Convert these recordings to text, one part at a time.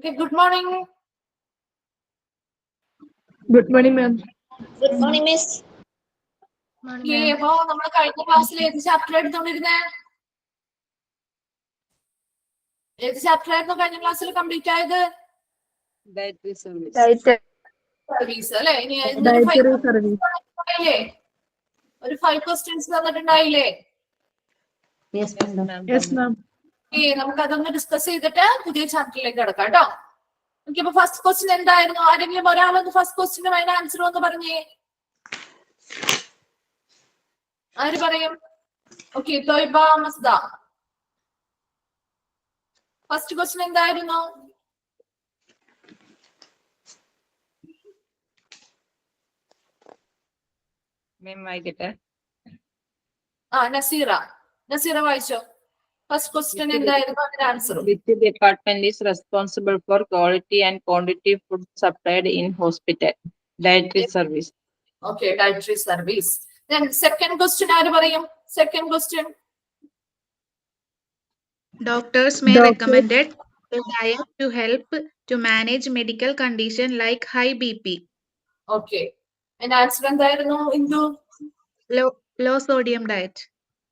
Okay, good morning. Good morning, ma'am. Good morning, miss. Okay, അപ്പൊ നമ്മൾ കഴിഞ്ഞ ക്ലാസ്സിൽ ഏത് ചാപ്റ്റർ എടുത്തോണ്ടിരുന്നേ? ഏത് ചാപ്റ്റർ ആയിരുന്നു കഴിഞ്ഞ ക്ലാസ്സിൽ കംപ്ലീറ്റ് ആയത്? Dietary service. സർവീസ് അല്ലെ? ഇനി Dietary service. ഒരു 5 questions തന്നിട്ടുണ്ടായില്ലേ? Yes, ma'am. Yes, ma'am. Okay, നമുക്ക് അതൊന്ന് ഡിസ്കസ് ചെയ്തിട്ട് പുതിയ ചാപ്റ്ററിലേക്ക് കിടക്കാം കേട്ടോ. ഓക്കെ, അപ്പൊ ഫസ്റ്റ് ക്വസ്റ്റ്യൻ എന്തായിരുന്നു? ആരെങ്കിലും ഒരാളൊന്ന് ഫസ്റ്റ് ക്വസ്റ്റ്യനും അതിന്റെ ആൻസർ ഒന്ന് പറഞ്ഞേ. ആര് പറയും? Okay, Taiba Mazda. First question എന്തായിരുന്നു? നസീറ വായിച്ചോ. ഫസ്റ്റ് ക്വസ്റ്റ്യൻ എന്തായിരുന്നു അതിന്റെ answer? Which department is responsible for quality and quantity food supplied in hospital? Dietary service. Okay, dietary service. Then second question ആര് പറയും? Second question. Doctors may recommend a diet to help to manage medical condition like high BP. Okay. And answer എന്തായിരുന്നു Indu? Low sodium diet.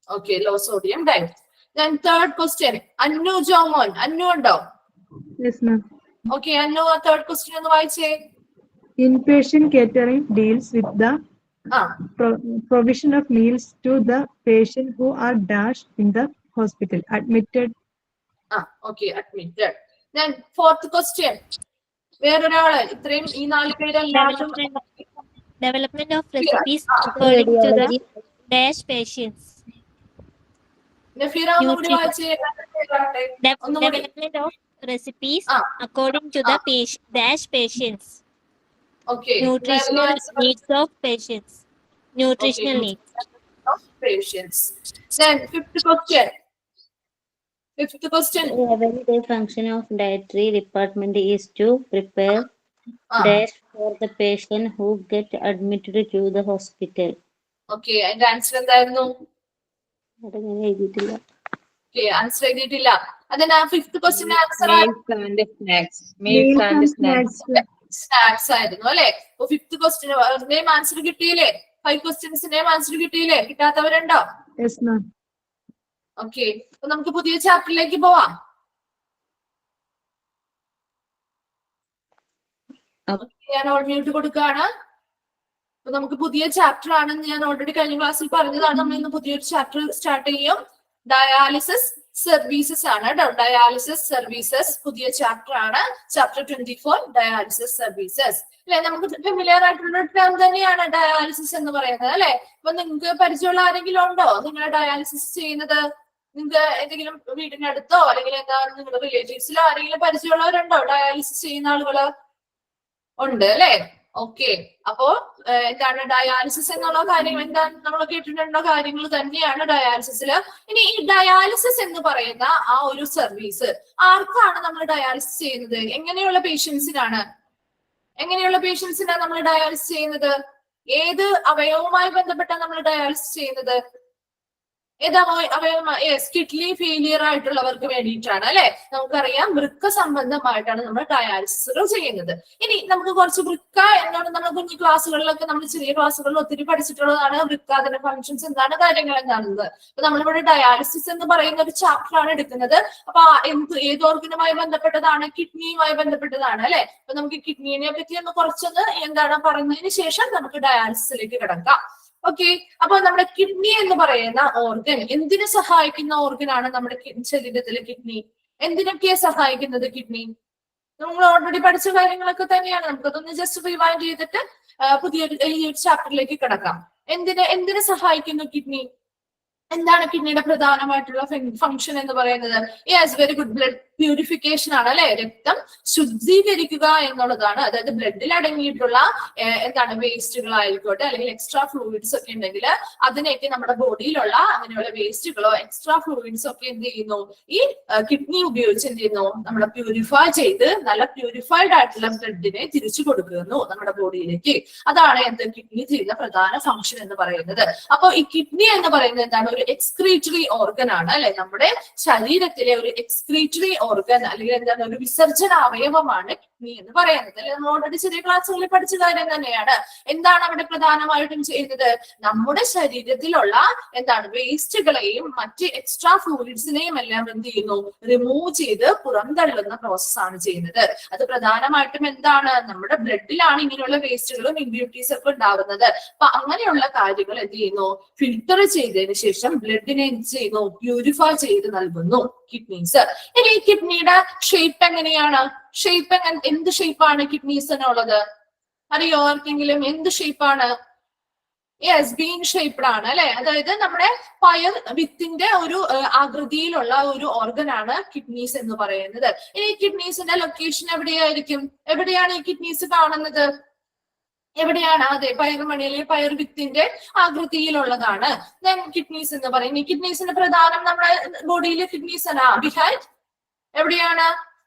Okay, low sodium diet. Then third question. Annu Jomon. Annu ഉണ്ടോ? Yes, ma'am. Okay, Annu third question ഒന്ന് വായിച്ചേ. Inpatient catering deals with the provision of meals to the patient who are dashed in the hospital, admitted. Okay, admitted. Then fourth question. വേറൊരാള് ഇത്രയും ഈ 4 പേരെല്ലാവരും Development of recipes according to the dash patients. Nafeera ഒന്നുകൂടി വായിച്ചേ. Development of recipes according to the dash patients. Okay. Nutritional needs of patients. Nutritional needs of patients. Then fifth question. The everyday function of dietary department is to prepare dash for the patient who get admitted to the hospital. Okay, and answer എന്തായിരുന്നു? എഴുതിയിട്ടില്ല. Okay, answer എഴുതിയിട്ടില്ല. അതിന് fifth question answer Meals and snacks. Snacks ആയിരുന്നു അല്ലെ? അപ്പൊ fifth question answer കിട്ടിയില്ലേ? 5 ക്വസ്റ്റ്യൻസിന്റെയും answer കിട്ടിയില്ലേ? കിട്ടാത്തവരുണ്ടോ? Yes, ma'am. Okay, അപ്പൊ നമുക്ക് പുതിയ ചാപ്റ്ററിലേക്ക് പോവാം. ഞാൻ ഓൾ മ്യൂട്ട് കൊടുക്കുകയാണ്. അപ്പൊ നമുക്ക് പുതിയ ചാപ്റ്റർ ആണെന്ന് ഞാൻ ഓൾറെഡി കഴിഞ്ഞ ക്ലാസ്സിൽ പറഞ്ഞതാണ്. നമ്മൾ ഇന്ന് പുതിയൊരു ചാപ്റ്റർ സ്റ്റാർട്ട് ചെയ്യും. ഡയാലിസിസ് സർവീസസ് ആണ് കേട്ടോ. ഡയാലിസിസ് സർവീസസ് പുതിയ ചാപ്റ്റർ ആണ്. ചാപ്റ്റർ 24 ഡയാലിസിസ് സർവീസസ് അല്ലെ? നമുക്ക് ഫെമിലിയർ ആയിട്ടുള്ള ടേം തന്നെയാണ് ഡയാലിസിസ് എന്ന് പറയുന്നത് അല്ലെ? അപ്പൊ നിങ്ങൾക്ക് പരിചയമുള്ള ആരെങ്കിലും ഉണ്ടോ നിങ്ങളെ ഡയാലിസിസ് ചെയ്യുന്നത്? നിങ്ങൾക്ക് എന്തെങ്കിലും വീടിന്റെ അടുത്തോ അല്ലെങ്കിൽ എന്താ നിങ്ങളുടെ റിലേറ്റീവ്സിലോ ആരെങ്കിലും പരിചയമുള്ളവരുണ്ടോ ഡയാലിസിസ് ചെയ്യുന്ന ആളുകള്? ഉണ്ട് അല്ലെ? ഓക്കെ, അപ്പോ എന്താണ് ഡയാലിസിസ് എന്നുള്ള കാര്യങ്ങൾ? എന്താണ് നമ്മൾ കേട്ടിട്ടുണ്ടോ? കാര്യങ്ങൾ തന്നെയാണ് ഡയാലിസിസിൽ. ഇനി ഈ ഡയാലിസിസ് എന്ന് പറയുന്ന ആ ഒരു സർവീസ് ആർക്കാണ് നമ്മൾ ഡയാലിസിസ് ചെയ്യുന്നത്? എങ്ങനെയുള്ള പേഷ്യൻസിനാണ് നമ്മൾ ഡയാലിസിസ് ചെയ്യുന്നത്? ഏത് അവയവുമായി ബന്ധപ്പെട്ടാണ് നമ്മൾ ഡയാലിസിസ് ചെയ്യുന്നത്? കിഡ്നി ഫെയിലിയർ ആയിട്ടുള്ളവർക്ക് വേണ്ടിയിട്ടാണ് അല്ലെ? നമുക്കറിയാം വൃക്ക സംബന്ധമായിട്ടാണ് നമ്മൾ ഡയാലിസിസുകൾ ചെയ്യുന്നത്. ഇനി നമുക്ക് കുറച്ച് വൃക്ക എന്നോട് നമ്മൾ കുഞ്ഞു ക്ലാസ്സുകളിലൊക്കെ നമ്മൾ ചെറിയ ക്ലാസ്സുകളിൽ ഒത്തിരി പഠിച്ചിട്ടുള്ളതാണ്. വൃക്ക അതിന്റെ ഫങ്ഷൻസ് എന്താണ്, കാര്യങ്ങൾ എന്താണെന്നത്. അപ്പൊ നമ്മളിവിടെ ഡയാലിസിസ് എന്ന് പറയുന്ന ഒരു ചാപ്റ്റർ ആണ് എടുക്കുന്നത്. അപ്പൊ ഏത് ഓർഗനുമായി ബന്ധപ്പെട്ടതാണ്? കിഡ്നിയുമായി ബന്ധപ്പെട്ടതാണ് അല്ലെ? അപ്പൊ നമുക്ക് കിഡ്നിയെ പറ്റി ഒന്ന് കുറച്ചൊന്ന് എന്താണ് പറഞ്ഞതിന് ശേഷം നമുക്ക് ഡയാലിസിസിലേക്ക് കിടക്കാം. ഓക്കെ, അപ്പൊ നമ്മുടെ കിഡ്നി എന്ന് പറയുന്ന ഓർഗൻ എന്തിനു സഹായിക്കുന്ന ഓർഗൻ ആണ് നമ്മുടെ ശരീരത്തിലെ കിഡ്നി? എന്തിനൊക്കെയാ സഹായിക്കുന്നത് കിഡ്നി? നമ്മൾ ഓൾറെഡി പഠിച്ച കാര്യങ്ങളൊക്കെ തന്നെയാണ്. നമുക്കതൊന്ന് ജസ്റ്റ് റിവൈൻഡ് ചെയ്തിട്ട് പുതിയൊരു ഈ ഒരു ചാപ്റ്ററിലേക്ക് കിടക്കാം. എന്തിനു സഹായിക്കുന്നു കിഡ്നി? എന്താണ് കിഡ്നിയുടെ പ്രധാനമായിട്ടുള്ള ഫംഗ്ഷൻ എന്ന് പറയുന്നത്? Yes, very good. Blood purification ആണ് അല്ലെ? രക്തം ശുദ്ധീകരിക്കുക എന്നുള്ളതാണ്. അതായത് ബ്ലഡിൽ അടങ്ങിയിട്ടുള്ള എന്താണ് വേസ്റ്റുകളായിക്കോട്ടെ അല്ലെങ്കിൽ എക്സ്ട്രാ ഫ്ലൂയിഡ്സ് ഒക്കെ ഉണ്ടെങ്കിൽ അതിനെയൊക്കെ നമ്മുടെ ബോഡിയിലുള്ള അങ്ങനെയുള്ള വേസ്റ്റുകളോ എക്സ്ട്രാ ഫ്ലൂയിഡ്സ് ഒക്കെ എന്ത് ചെയ്യുന്നു? ഈ കിഡ്നി ഉപയോഗിച്ച് എന്ത് ചെയ്യുന്നു? നമ്മളെ പ്യൂരിഫൈ ചെയ്ത് നല്ല പ്യൂരിഫൈഡ് ആയിട്ടുള്ള ബ്ലഡിനെ തിരിച്ചു കൊടുക്കുന്നു നമ്മുടെ ബോഡിയിലേക്ക്. അതാണ് എന്ത് കിഡ്നി ചെയ്യുന്ന പ്രധാന ഫംഗ്ഷൻ എന്ന് പറയുന്നത്. അപ്പൊ ഈ കിഡ്നി എന്ന് പറയുന്നത് എന്താണ്? ഒരു എക്സ്ക്രീറ്ററി ഓർഗൻ ആണ് അല്ലെ? നമ്മുടെ ശരീരത്തിലെ ഒരു എക്സ്ക്രീറ്ററി ഓർഗൻ അല്ലെങ്കിൽ എന്താണ് ഒരു വിസർജന അവയവമാണ് കിഡ്നി എന്ന് പറയുന്നത്. അല്ലെ നമ്മൾ ഓൾറെഡി ചെറിയ ക്ലാസ്സുകളിൽ പഠിച്ച കാര്യം തന്നെയാണ്. എന്താണ് അവിടെ പ്രധാനമായിട്ടും ചെയ്യുന്നത്? നമ്മുടെ ശരീരത്തിലുള്ള എന്താണ് വേസ്റ്റുകളെയും മറ്റ് എക്സ്ട്രാ ഫ്ലൂയിഡ്സിനെയും എല്ലാം എന്ത് ചെയ്യുന്നു? റിമൂവ് ചെയ്ത് പുറന്തള്ളുന്ന പ്രോസസ്സാണ് ചെയ്യുന്നത്. അത് പ്രധാനമായിട്ടും എന്താണ്? നമ്മുടെ ബ്ലഡിലാണ് ഇങ്ങനെയുള്ള വേസ്റ്റുകളും ഇമ്പ്യൂരിറ്റീസ് ഒക്കെ ഉണ്ടാവുന്നത്. അപ്പൊ അങ്ങനെയുള്ള കാര്യങ്ങൾ എന്ത് ചെയ്യുന്നു? ഫിൽട്ടർ ചെയ്തതിനു ശേഷം ബ്ലഡിനെ എന്ത് ചെയ്യുന്നു? പ്യൂരിഫൈ ചെയ്ത് നൽകുന്നു കിഡ്നീസ്. ഇനി കിഡ്നിയുടെ ഷേപ്പ് എങ്ങനെയാണ്? എന്ത് ഷേപ്പാണ് കിഡ്നീസിനുള്ളത്? അറിയോ ആർക്കെങ്കിലും? എന്ത് ഷേപ്പാണ്? യെസ്, ബീൻ ഷേപ്ഡ് ആണ് അല്ലെ. അതായത് നമ്മുടെ പയർ വിത്തിന്റെ ഒരു ആകൃതിയിലുള്ള ഒരു ഓർഗൻ ആണ് കിഡ്നീസ് എന്ന് പറയുന്നത്. ഇനി കിഡ്നീസിന്റെ ലൊക്കേഷൻ എവിടെയായിരിക്കും? എവിടെയാണ് ഈ കിഡ്നീസ് കാണുന്നത്? എവിടെയാണ്? അതെ, പയറുമണിയിലെ പയർ വിത്തിന്റെ ആകൃതിയിലുള്ളതാണ് കിഡ്നീസ് എന്ന് പറയുന്നത്. ഈ കിഡ്നീസിന്റെ പ്രധാനം നമ്മുടെ ബോഡിയിലെ കിഡ്നീസ് ആണ് ബിഹൈൻഡ്. എവിടെയാണ്?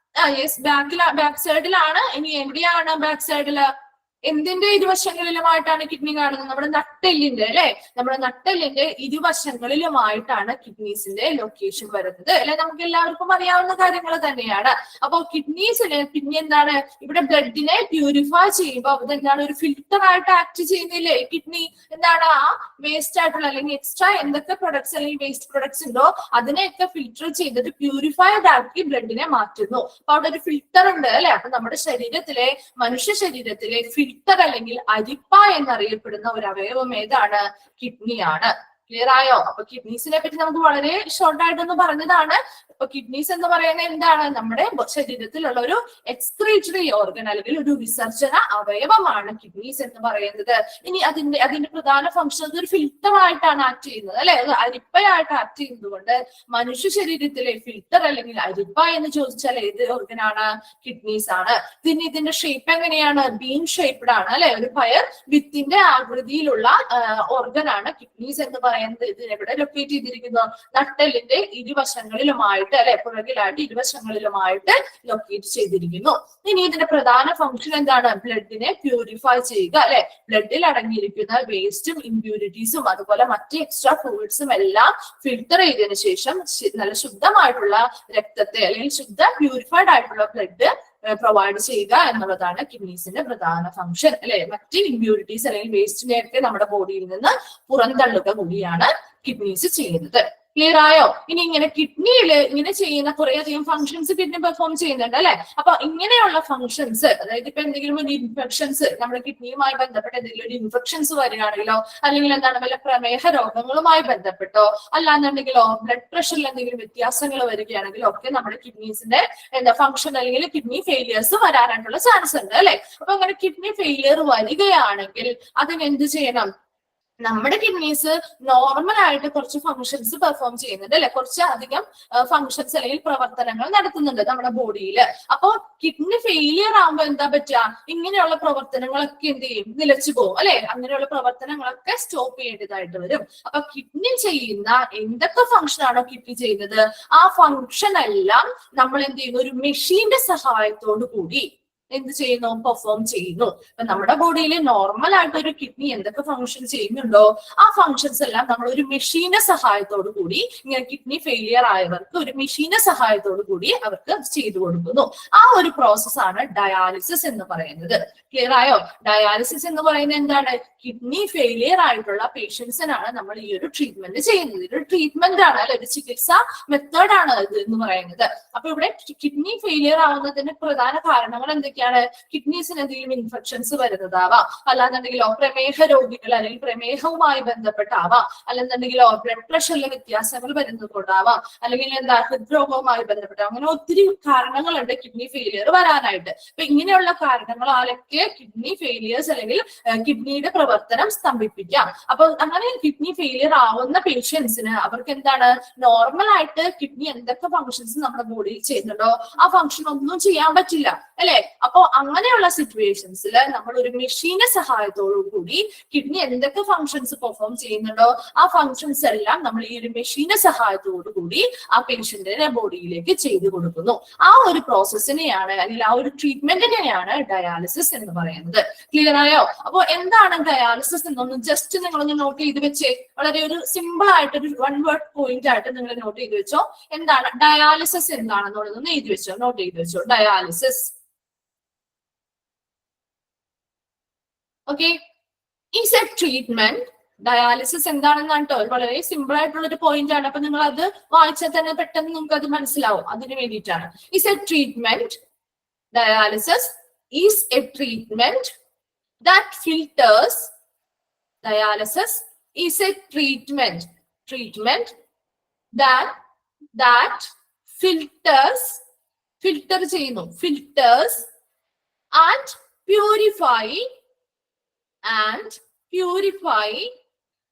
യെസ്, ബാക്ക് സൈഡിലാണ്. ഇനി എവിടെയാണ് ബാക്ക് സൈഡില്? എന്തിന്റെ ഇരുവശങ്ങളിലുമായിട്ടാണ് കിഡ്നി കാണുന്നത്? നമ്മുടെ നട്ടെല്ലിന്റെ അല്ലെ, നമ്മുടെ നട്ടെല്ലിന്റെ ഇരുവശങ്ങളിലുമായിട്ടാണ് കിഡ്നീസിന്റെ ലൊക്കേഷൻ വരുന്നത് അല്ലെ. നമുക്ക് എല്ലാവർക്കും അറിയാവുന്ന കാര്യങ്ങൾ തന്നെയാണ്. അപ്പൊ കിഡ്നീസിന് പിന്നെ എന്താണ്? ഇവിടെ ബ്ലഡിനെ പ്യൂരിഫൈ ചെയ്യുമ്പോൾ അതെന്താണ്? ഒരു ഫിൽട്ടർ ആയിട്ട് ആക്ട് ചെയ്യുന്നില്ലേ കിഡ്നി? എന്താണ്? ആ വേസ്റ്റ് ആയിട്ടുള്ള അല്ലെങ്കിൽ എക്സ്ട്രാ എന്തൊക്കെ പ്രൊഡക്ട്സ് അല്ലെങ്കിൽ വേസ്റ്റ് പ്രൊഡക്ട്സ് ഉണ്ടോ അതിനെയൊക്കെ ഫിൽട്ടർ ചെയ്തിട്ട് പ്യൂരിഫൈഡ് ആക്കി ബ്ലഡിനെ മാറ്റുന്നു. അപ്പൊ അവിടെ ഒരു ഫിൽട്ടർ ഉണ്ട് അല്ലെ. അപ്പൊ നമ്മുടെ ശരീരത്തിലെ മനുഷ്യ ശരീരത്തിലെ ഫിൽട്ടർ അല്ലെങ്കിൽ അരിപ്പ എന്നറിയപ്പെടുന്ന ഒരു അവയവം ഏതാണ്? കിഡ്നിയാണ്. ക്ലിയർ ആയോ? അപ്പൊ കിഡ്നീസിനെ പറ്റി നമുക്ക് വളരെ ഷോർട്ടായിട്ടൊന്ന് പറഞ്ഞതാണ്. അപ്പൊ കിഡ്നീസ് എന്ന് പറയുന്നത് എന്താണ്? നമ്മുടെ ശരീരത്തിലുള്ള ഒരു എക്സ്ക്രീറ്ററി ഓർഗൻ അല്ലെങ്കിൽ ഒരു വിസർജന അവയവമാണ് കിഡ്നീസ് എന്ന് പറയുന്നത്. ഇനി അതിന്റെ പ്രധാന ഫംഗ്ഷൻ ഒരു ഫിൽട്ടർ ആയിട്ടാണ് ആക്ട് ചെയ്യുന്നത് അല്ലെ. അത് അരിപ്പയായിട്ട് ആക്ട് ചെയ്യുന്നത് കൊണ്ട് മനുഷ്യ ശരീരത്തിലെ ഫിൽട്ടർ അല്ലെങ്കിൽ അരിപ്പ എന്ന് ചോദിച്ചാൽ ഏത് ഓർഗനാണ്? കിഡ്നീസ് ആണ്. ഇതിന്റെ ഷേപ്പ് എങ്ങനെയാണ്? ബീൻ ഷേപ്ഡ് ആണ് അല്ലെ. ഒരു പയർ വിത്തിന്റെ ആകൃതിയിലുള്ള ഓർഗൻ ആണ് കിഡ്നീസ് എന്ന് പറയുന്നത്. ഇതിനെവിടെ ലൊക്കേറ്റ് ചെയ്തിരിക്കുന്നു? നട്ടെല്ലിന്റെ ഇരുവശങ്ങളിലുമായിട്ട് അല്ലെ, പുറകിലായിട്ട് ഇരുവശങ്ങളിലുമായിട്ട് ലൊക്കേറ്റ് ചെയ്തിരിക്കുന്നു. ഇനി ഇതിന്റെ പ്രധാന ഫംഗ്ഷൻ എന്താണ്? ബ്ലഡിനെ പ്യൂരിഫൈ ചെയ്യുക അല്ലെ. ബ്ലഡിൽ അടങ്ങിയിരിക്കുന്ന വേസ്റ്റും ഇമ്പ്യൂരിറ്റീസും അതുപോലെ മറ്റ് എക്സ്ട്രാ ഫ്ലൂയിഡ്സും എല്ലാം ഫിൽട്ടർ ചെയ്തതിനു ശേഷം നല്ല ശുദ്ധമായിട്ടുള്ള രക്തത്തെ അല്ലെങ്കിൽ ശുദ്ധ പ്യൂരിഫൈഡ് ആയിട്ടുള്ള ബ്ലഡ് പ്രൊവൈഡ് ചെയ്യുക എന്നുള്ളതാണ് കിഡ്നീസിന്റെ പ്രധാന ഫംഗ്ഷൻ അല്ലെ. മറ്റ് ഇമ്പ്യൂരിറ്റീസ് അല്ലെങ്കിൽ വേസ്റ്റിനെയൊക്കെ നമ്മുടെ ബോഡിയിൽ നിന്ന് പുറന്തള്ളുക കൂടിയാണ് കിഡ്നീസ് ചെയ്യുന്നത്. ക്ലിയർ ആയോ? ഇനി ഇങ്ങനെ കിഡ്നിയില് ഇങ്ങനെ ചെയ്യുന്ന കുറെ അധികം ഫംഗ്ഷൻസ് കിഡ്നി പെർഫോം ചെയ്യുന്നുണ്ട് അല്ലെ. അപ്പൊ ഇങ്ങനെയുള്ള ഫംഗ്ഷൻസ്, അതായത് ഇപ്പൊ എന്തെങ്കിലും ഒരു ഇൻഫെക്ഷൻസ് നമ്മുടെ കിഡ്നിയുമായി ബന്ധപ്പെട്ട എന്തെങ്കിലും ഒരു ഇൻഫെക്ഷൻസ് വരികയാണെങ്കിലോ അല്ലെങ്കിൽ എന്താണ് വല്ല പ്രമേഹ രോഗങ്ങളുമായി ബന്ധപ്പെട്ടോ അല്ലാന്നുണ്ടെങ്കിലോ ബ്ലഡ് പ്രഷറിൽ എന്തെങ്കിലും വ്യത്യാസങ്ങൾ വരികയാണെങ്കിലോ ഒക്കെ നമ്മുടെ കിഡ്നീസിന്റെ ഫംഗ്ഷൻ അല്ലെങ്കിൽ കിഡ്നി ഫെയിലിയേഴ്സ് വരാനായിട്ടുള്ള ചാൻസ് ഉണ്ട് അല്ലെ. അപ്പൊ അങ്ങനെ കിഡ്നി ഫെയിലിയർ വരികയാണെങ്കിൽ അതിന് എന്ത് ചെയ്യണം? നമ്മുടെ കിഡ്നീസ് നോർമൽ ആയിട്ട് കുറച്ച് ഫങ്ഷൻസ് പെർഫോം ചെയ്യുന്നുണ്ട് അല്ലെ. കുറച്ച് അധികം ഫങ്ഷൻസ് അല്ലെങ്കിൽ പ്രവർത്തനങ്ങൾ നടത്തുന്നുണ്ട് നമ്മുടെ ബോഡിയിൽ. അപ്പൊ കിഡ്നി ഫെയിലിയർ ആകുമ്പോൾ എന്താ പറ്റുക? ഇങ്ങനെയുള്ള പ്രവർത്തനങ്ങളൊക്കെ എന്ത് ചെയ്യും? നിലച്ചു പോകും അല്ലെ. അങ്ങനെയുള്ള പ്രവർത്തനങ്ങളൊക്കെ സ്റ്റോപ്പ് ചെയ്യേണ്ടതായിട്ട് വരും. അപ്പൊ കിഡ്നി ചെയ്യുന്ന എന്തൊക്കെ ഫങ്ഷൻ ആണോ കിഡ്നി ചെയ്യുന്നത് ആ ഫങ്ഷൻ എല്ലാം നമ്മൾ എന്ത് ചെയ്യുന്നു? ഒരു മെഷീന്റെ സഹായത്തോടു കൂടി എന്ത് ചെയ്യുന്നു? പെർഫോം ചെയ്യുന്നു. അപ്പൊ നമ്മുടെ ബോഡിയിൽ നോർമൽ ആയിട്ട് ഒരു കിഡ്നി എന്തൊക്കെ ഫംഗ്ഷൻ ചെയ്യുന്നുണ്ടോ ആ ഫംഗ്ഷൻസ് എല്ലാം നമ്മൾ ഒരു മെഷീന്റെ സഹായത്തോടു കൂടി ഇങ്ങനെ കിഡ്നി ഫെയിലിയർ ആയവർക്ക് ഒരു മെഷീന്റെ സഹായത്തോടു കൂടി അവർക്ക് ചെയ്തു കൊടുക്കുന്നു. ആ ഒരു പ്രോസസ്സാണ് ഡയാലിസിസ് എന്ന് പറയുന്നത്. ക്ലിയർ ആയോ? ഡയാലിസിസ് എന്ന് പറയുന്നത് എന്താണ്? കിഡ്നി ഫെയിലിയർ ആയിട്ടുള്ള പേഷ്യൻസിനാണ് നമ്മൾ ഈ ഒരു ട്രീറ്റ്മെന്റ് ചെയ്യുന്നത്. ഇതൊരു ട്രീറ്റ്മെന്റ് ആണ് അല്ലെ, ഒരു ചികിത്സാ മെത്തേഡാണ് ഇത് എന്ന് പറയുന്നത്. അപ്പൊ ഇവിടെ കിഡ്നി ഫെയിലിയർ ആവുന്നതിന് പ്രധാന കാരണങ്ങൾ എന്തൊക്കെയാണ്? കിഡ്നീസിന് എന്തെങ്കിലും ഇൻഫെക്ഷൻസ് വരുന്നതാവാം, അല്ലാന്നുണ്ടെങ്കിലോ പ്രമേഹ രോഗികൾ അല്ലെങ്കിൽ പ്രമേഹവുമായി ബന്ധപ്പെട്ടാവാം, അല്ലെന്നുണ്ടെങ്കിലോ ബ്ലഡ് പ്രഷറിലെ വ്യത്യാസങ്ങൾ വരുന്നതുകൊണ്ടാവാം, അല്ലെങ്കിൽ എന്താ ഹൃദ്രോഗവുമായി ബന്ധപ്പെട്ടാവാം. അങ്ങനെ ഒത്തിരി കാരണങ്ങളുണ്ട് കിഡ്നി ഫെയിലിയർ വരാനായിട്ട്. അപ്പൊ ഇങ്ങനെയുള്ള കാരണങ്ങളാലൊക്കെ കിഡ്നി ഫെയിലിയേഴ്സ് അല്ലെങ്കിൽ കിഡ്നിയുടെ പ്രവർത്തനം സ്തംഭിപ്പിക്കാം. അപ്പൊ അങ്ങനെ കിഡ്നി ഫെയിലിയർ ആവുന്ന പേഷ്യൻസിന് അവർക്ക് എന്താണ്? നോർമൽ ആയിട്ട് കിഡ്നി എന്തൊക്കെ ഫങ്ഷൻസ് നമ്മുടെ ബോഡിയിൽ ചെയ്യുന്നുണ്ടോ ആ ഫങ്ഷൻ ഒന്നും ചെയ്യാൻ പറ്റില്ല അല്ലെ. അപ്പോ അങ്ങനെയുള്ള സിറ്റുവേഷൻസിൽ നമ്മൾ ഒരു മെഷീന്റെ സഹായത്തോടു കൂടി കിഡ്നി എന്തൊക്കെ ഫങ്ഷൻസ് പെർഫോം ചെയ്യുന്നുണ്ടോ ആ ഫങ്ഷൻസ് എല്ലാം നമ്മൾ ഈ ഒരു മെഷീന്റെ സഹായത്തോടു കൂടി ആ പേഷ്യന്റിന്റെ ബോഡിയിലേക്ക് ചെയ്തു കൊടുക്കുന്നു. ആ ഒരു പ്രോസസ്സിനെയാണ് അല്ലെങ്കിൽ ആ ഒരു ട്രീറ്റ്മെന്റിനെയാണ് ഡയാലിസിസ് എന്ന് പറയുന്നത്. ക്ലിയർ ആയോ? അപ്പൊ എന്താണ് ഡയാലിസിസ് എന്നൊന്ന് ജസ്റ്റ് നിങ്ങളൊന്ന് നോട്ട് ചെയ്ത് വെച്ചേ. വളരെ ഒരു സിമ്പിൾ ആയിട്ട് ഒരു 1 വേർഡ് പോയിന്റ് ആയിട്ട് നിങ്ങൾ നോട്ട് ചെയ്ത് വെച്ചോ. എന്താണ് ഡയാലിസിസ് എന്താണെന്നുള്ളതൊന്ന് എഴുതി വെച്ചോ, നോട്ട് ചെയ്ത് വെച്ചോ. Dialysis, okay, is A treatment. Dialysis എന്താണെന്നാണ് കേട്ടോ, വളരെ സിമ്പിൾ ആയിട്ടുള്ള ഒരു പോയിന്റ് ആണ്. അപ്പൊ നിങ്ങൾ അത് വായിച്ചാൽ തന്നെ പെട്ടെന്ന് നിങ്ങൾക്ക് അത് മനസ്സിലാവും. അതിന് വേണ്ടിയിട്ടാണ്. Is A treatment, dialysis is A treatment that filters, dialysis is a treatment that filters and purify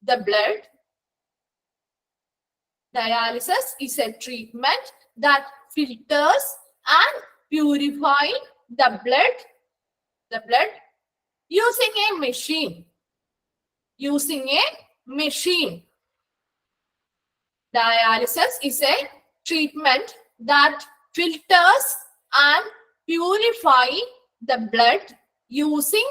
the blood. Dialysis is a treatment that filters and purify the blood using a machine. Dialysis is a treatment that filters and purify the blood using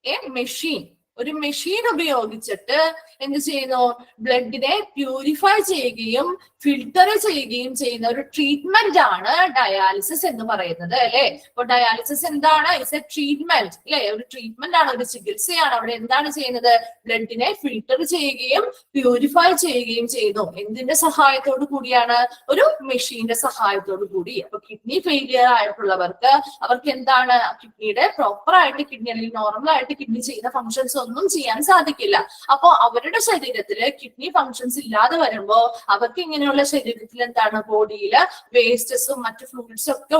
a machine. ഒരു machine ഉപയോഗിച്ചിട്ട് എന്ത് ചെയ്യുന്നു? ബ്ലഡിനെ purify ചെയ്യുകയും filter ചെയ്യുകയും ചെയ്യുന്ന ഒരു treatment ആണ് dialysis എന്ന് പറയുന്നത്, അല്ലെ? അപ്പൊ ഡയാലിസിസ് എന്താണ്? ഇറ്റ്സ് എ ട്രീറ്റ്മെന്റ്, അല്ലെ? ഒരു ട്രീറ്റ്മെന്റ് ആണ്, ഒരു ചികിത്സയാണ്. അവിടെ എന്താണ് ചെയ്യുന്നത്? ബ്ലഡിനെ ഫിൽട്ടർ ചെയ്യുകയും പ്യൂരിഫൈ ചെയ്യുകയും ചെയ്യുന്നു. എന്തിന്റെ സഹായത്തോടു കൂടിയാണ്? ഒരു മെഷീന്റെ സഹായത്തോടു കൂടി. അപ്പൊ കിഡ്നി ഫെയിലിയർ ആയിട്ടുള്ളവർക്ക് അവർക്ക് എന്താണ്? കിഡ്നിയുടെ പ്രോപ്പർ ആയിട്ട് കിഡ്നി അല്ലെങ്കിൽ നോർമൽ ആയിട്ട് കിഡ്നി ചെയ്യുന്ന ഫങ്ഷൻസ് ഒന്നും ചെയ്യാൻ സാധിക്കില്ല. അപ്പോ അവരുടെ ശരീരത്തില് കിഡ്നി ഫങ്ഷൻസ് ഇല്ലാതെ വരുമ്പോ അവർക്ക് ഇങ്ങനെയുള്ള ശരീരത്തിൽ എന്താണ്? ബോഡിയില് വേസ്റ്റസും മറ്റു ഫ്ലൂയിഡ്സും ഒക്കെ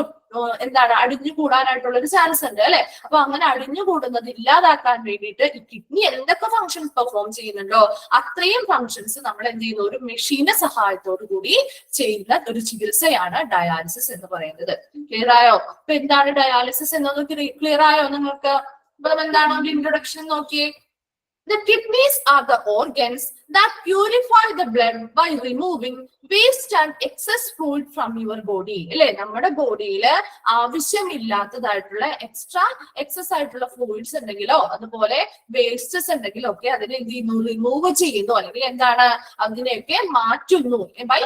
എന്താണ്? അടിഞ്ഞു കൂടാനായിട്ടുള്ള ഒരു ചാൻസ് ഉണ്ട്, അല്ലെ? അപ്പൊ അങ്ങനെ അടിഞ്ഞു കൂടുന്നത് ഇല്ലാതാക്കാൻ വേണ്ടിയിട്ട് ഈ കിഡ്നി എന്തൊക്കെ ഫങ്ഷൻസ് പെർഫോം ചെയ്യുന്നുണ്ടോ അത്രയും ഫങ്ഷൻസ് നമ്മൾ എന്ത് ചെയ്യുന്നു? ഒരു മെഷീന്റെ സഹായത്തോടു കൂടി ചെയ്യുന്ന ഒരു ചികിത്സയാണ് ഡയാലിസിസ് എന്ന് പറയുന്നത്. ക്ലിയർ ആയോ? അപ്പൊ എന്താണ് ഡയാലിസിസ് എന്നൊന്ന് ക്ലിയർ ആയോ നിങ്ങൾക്ക്? അപ്പൊ നമ്മൾ എന്താണ് ഒരു ഇൻട്രൊഡക്ഷൻ നോക്കിയേ. The kidneys are the organs that purify the blood by removing waste and excess fluid from your body. അല്ലെ? നമ്മുടെ ബോഡിയിൽ ആവശ്യമില്ലാത്തതായിട്ടുള്ള എക്സസ് ആയിട്ടുള്ള ഫ്ലൂയിഡ്സ് ഉണ്ടെങ്കിലോ അതുപോലെ വേസ്റ്റസ് ഉണ്ടെങ്കിലോ ഒക്കെ അതിനെ എന്ത് ചെയ്യുന്നു? റിമൂവ് ചെയ്യുന്നു, അല്ലെങ്കിൽ എന്താണ്? അതിനെയൊക്കെ മാറ്റുന്നു ബൈ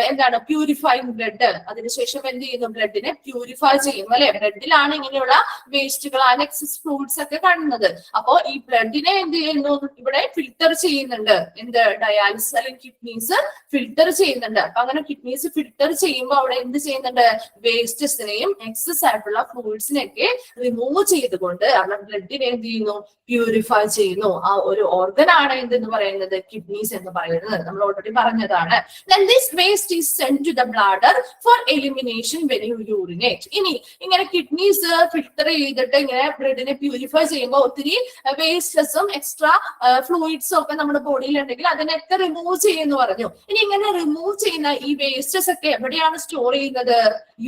എന്താണ്? Purifying blood. അതിനുശേഷം എന്ത് ചെയ്യുന്നു? ബ്ലഡിനെ പ്യൂരിഫൈ ചെയ്യുന്നു, അല്ലെ? ബ്ലഡിലാണ് ഇങ്ങനെയുള്ള വേസ്റ്റുകൾ ആൻഡ് എക്സസ് ഫ്ലൂയിഡ്സ് ഒക്കെ കാണുന്നത്. അപ്പോ ഈ ബ്ലഡിനെ എന്ത് ചെയ്യുന്നു? ഇവിടെ ഫിൽട്ടർ ചെയ്യുന്നുണ്ട്. എന്ത്? ഡയാലിസിസ് അല്ലെങ്കിൽ കിഡ്നീസ് ഫിൽട്ടർ ചെയ്യുന്നുണ്ട്. അപ്പൊ അങ്ങനെ കിഡ്നീസ് ഫിൽട്ടർ ചെയ്യുമ്പോൾ അവിടെ എന്ത് ചെയ്യുന്നുണ്ട്? വേസ്റ്റസിനെയും എക്സസ് ആയിട്ടുള്ള ഫ്ലൂയിഡ്സിനെയൊക്കെ റിമൂവ് ചെയ്തുകൊണ്ട് അവിടെ ബ്ലഡിനെ എന്ത് ചെയ്യുന്നു? പ്യൂരിഫൈ ചെയ്യുന്നു. ആ ഒരു ഓർഗൻ ആണ് എന്തെന്ന് പറയുന്നത്? കിഡ്നീസ് എന്ന് പറയുന്നത്. നമ്മൾ ഓൾറെഡി പറഞ്ഞതാണ്. Then this waste is sent to the bladder for elimination when you urinate. ഇനി ഇങ്ങനെ കിഡ്നീസ് ഫിൽട്ടർ ചെയ്തിട്ട് ഇങ്ങനെ ബ്ലഡിനെ പ്യൂരിഫൈ ചെയ്യുമ്പോൾ ഒത്തിരി വേസ്റ്റസും എക്സ്ട്രാ ഫ്ലൂയിഡ്സും ഒക്കെ നമ്മുടെ ബോഡിയിൽ ഉണ്ടെങ്കിൽ അതിനൊക്കെ റിമൂവ് ചെയ്യുന്നു പറഞ്ഞു. ഇനി ഇങ്ങനെ റിമൂവ് ചെയ്യുന്ന ഈ വേസ്റ്റസ് ഒക്കെ എവിടെയാണ് സ്റ്റോർ ചെയ്യുന്നത്?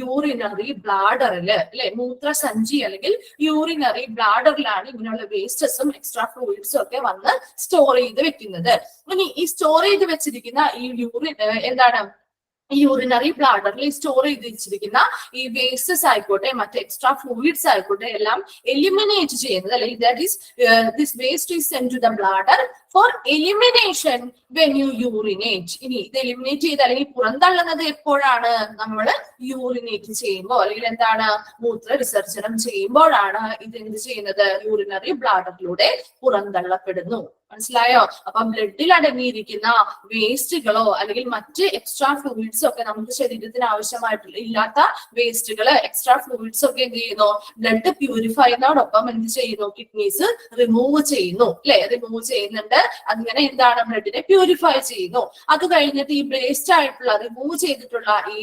യൂറിനറി ബ്ലാഡറില്, അല്ലെ? മൂത്രസഞ്ചി അല്ലെങ്കിൽ യൂറിനറി ബ്ലാഡറിലാണ് ഇങ്ങനെയുള്ള വേസ്റ്റസും എക്സ്ട്രാ ഫ്ലൂയിഡ്സും ഒക്കെ വന്ന് സ്റ്റോർ ചെയ്ത് വെക്കുന്നത്. ഇനി ഈ സ്റ്റോർ ചെയ്ത് വെച്ചിരിക്കുന്ന ഈ യൂറിൻ എന്താണ്? യൂറിനറി ബ്ലാഡറിൽ സ്റ്റോർ ചെയ്ത് വെച്ചിരിക്കുന്ന ഈ വേസ്റ്റസ് ആയിക്കോട്ടെ മറ്റ് എക്സ്ട്രാ ഫ്ലൂയിഡ്സ് ആയിക്കോട്ടെ എല്ലാം എലിമിനേറ്റ് ചെയ്യുന്നത്, അല്ലെങ്കിൽ that is this waste is send to the bladder for elimination when you urinate. ഇനി ഇത് എലിമിനേറ്റ് ചെയ്ത് അല്ലെങ്കിൽ പുറന്തള്ളുന്നത് എപ്പോഴാണ്? നമ്മൾ യൂറിനേറ്റ് ചെയ്യുമ്പോൾ അല്ലെങ്കിൽ എന്താണ്? മൂത്ര വിസർജനം ചെയ്യുമ്പോഴാണ് ഇത് എന്ത് ചെയ്യുന്നത്? യൂറിനറി ബ്ലാഡറിലൂടെ പുറന്തള്ളപ്പെടുന്നു. മനസ്സിലായോ? അപ്പം ബ്ലഡിൽ അടങ്ങിയിരിക്കുന്ന വേസ്റ്റുകളോ അല്ലെങ്കിൽ മറ്റ് എക്സ്ട്രാ ഫ്ലൂയിഡ്സോ ഒക്കെ നമുക്ക് ശരീരത്തിന് ആവശ്യമായിട്ടുള്ള ഇല്ലാത്ത വേസ്റ്റുകള് എക്സ്ട്രാ ഫ്ലൂയിഡ്സ് ഒക്കെ എന്ത് ചെയ്യുന്നു? ബ്ലഡ് പ്യൂരിഫൈനോടൊപ്പം എന്ത് ചെയ്യുന്നു? കിഡ്നീസ് റിമൂവ് ചെയ്യുന്നു, അല്ലെ? റിമൂവ് ചെയ്യുന്നുണ്ട്. അങ്ങനെ എന്താണ്? ബ്ലഡിനെ പ്യൂരിഫൈ ചെയ്യുന്നു. അത് കഴിഞ്ഞിട്ട് ഈ വേസ്റ്റ് ആയിട്ടുള്ള റിമൂവ് ചെയ്തിട്ടുള്ള ഈ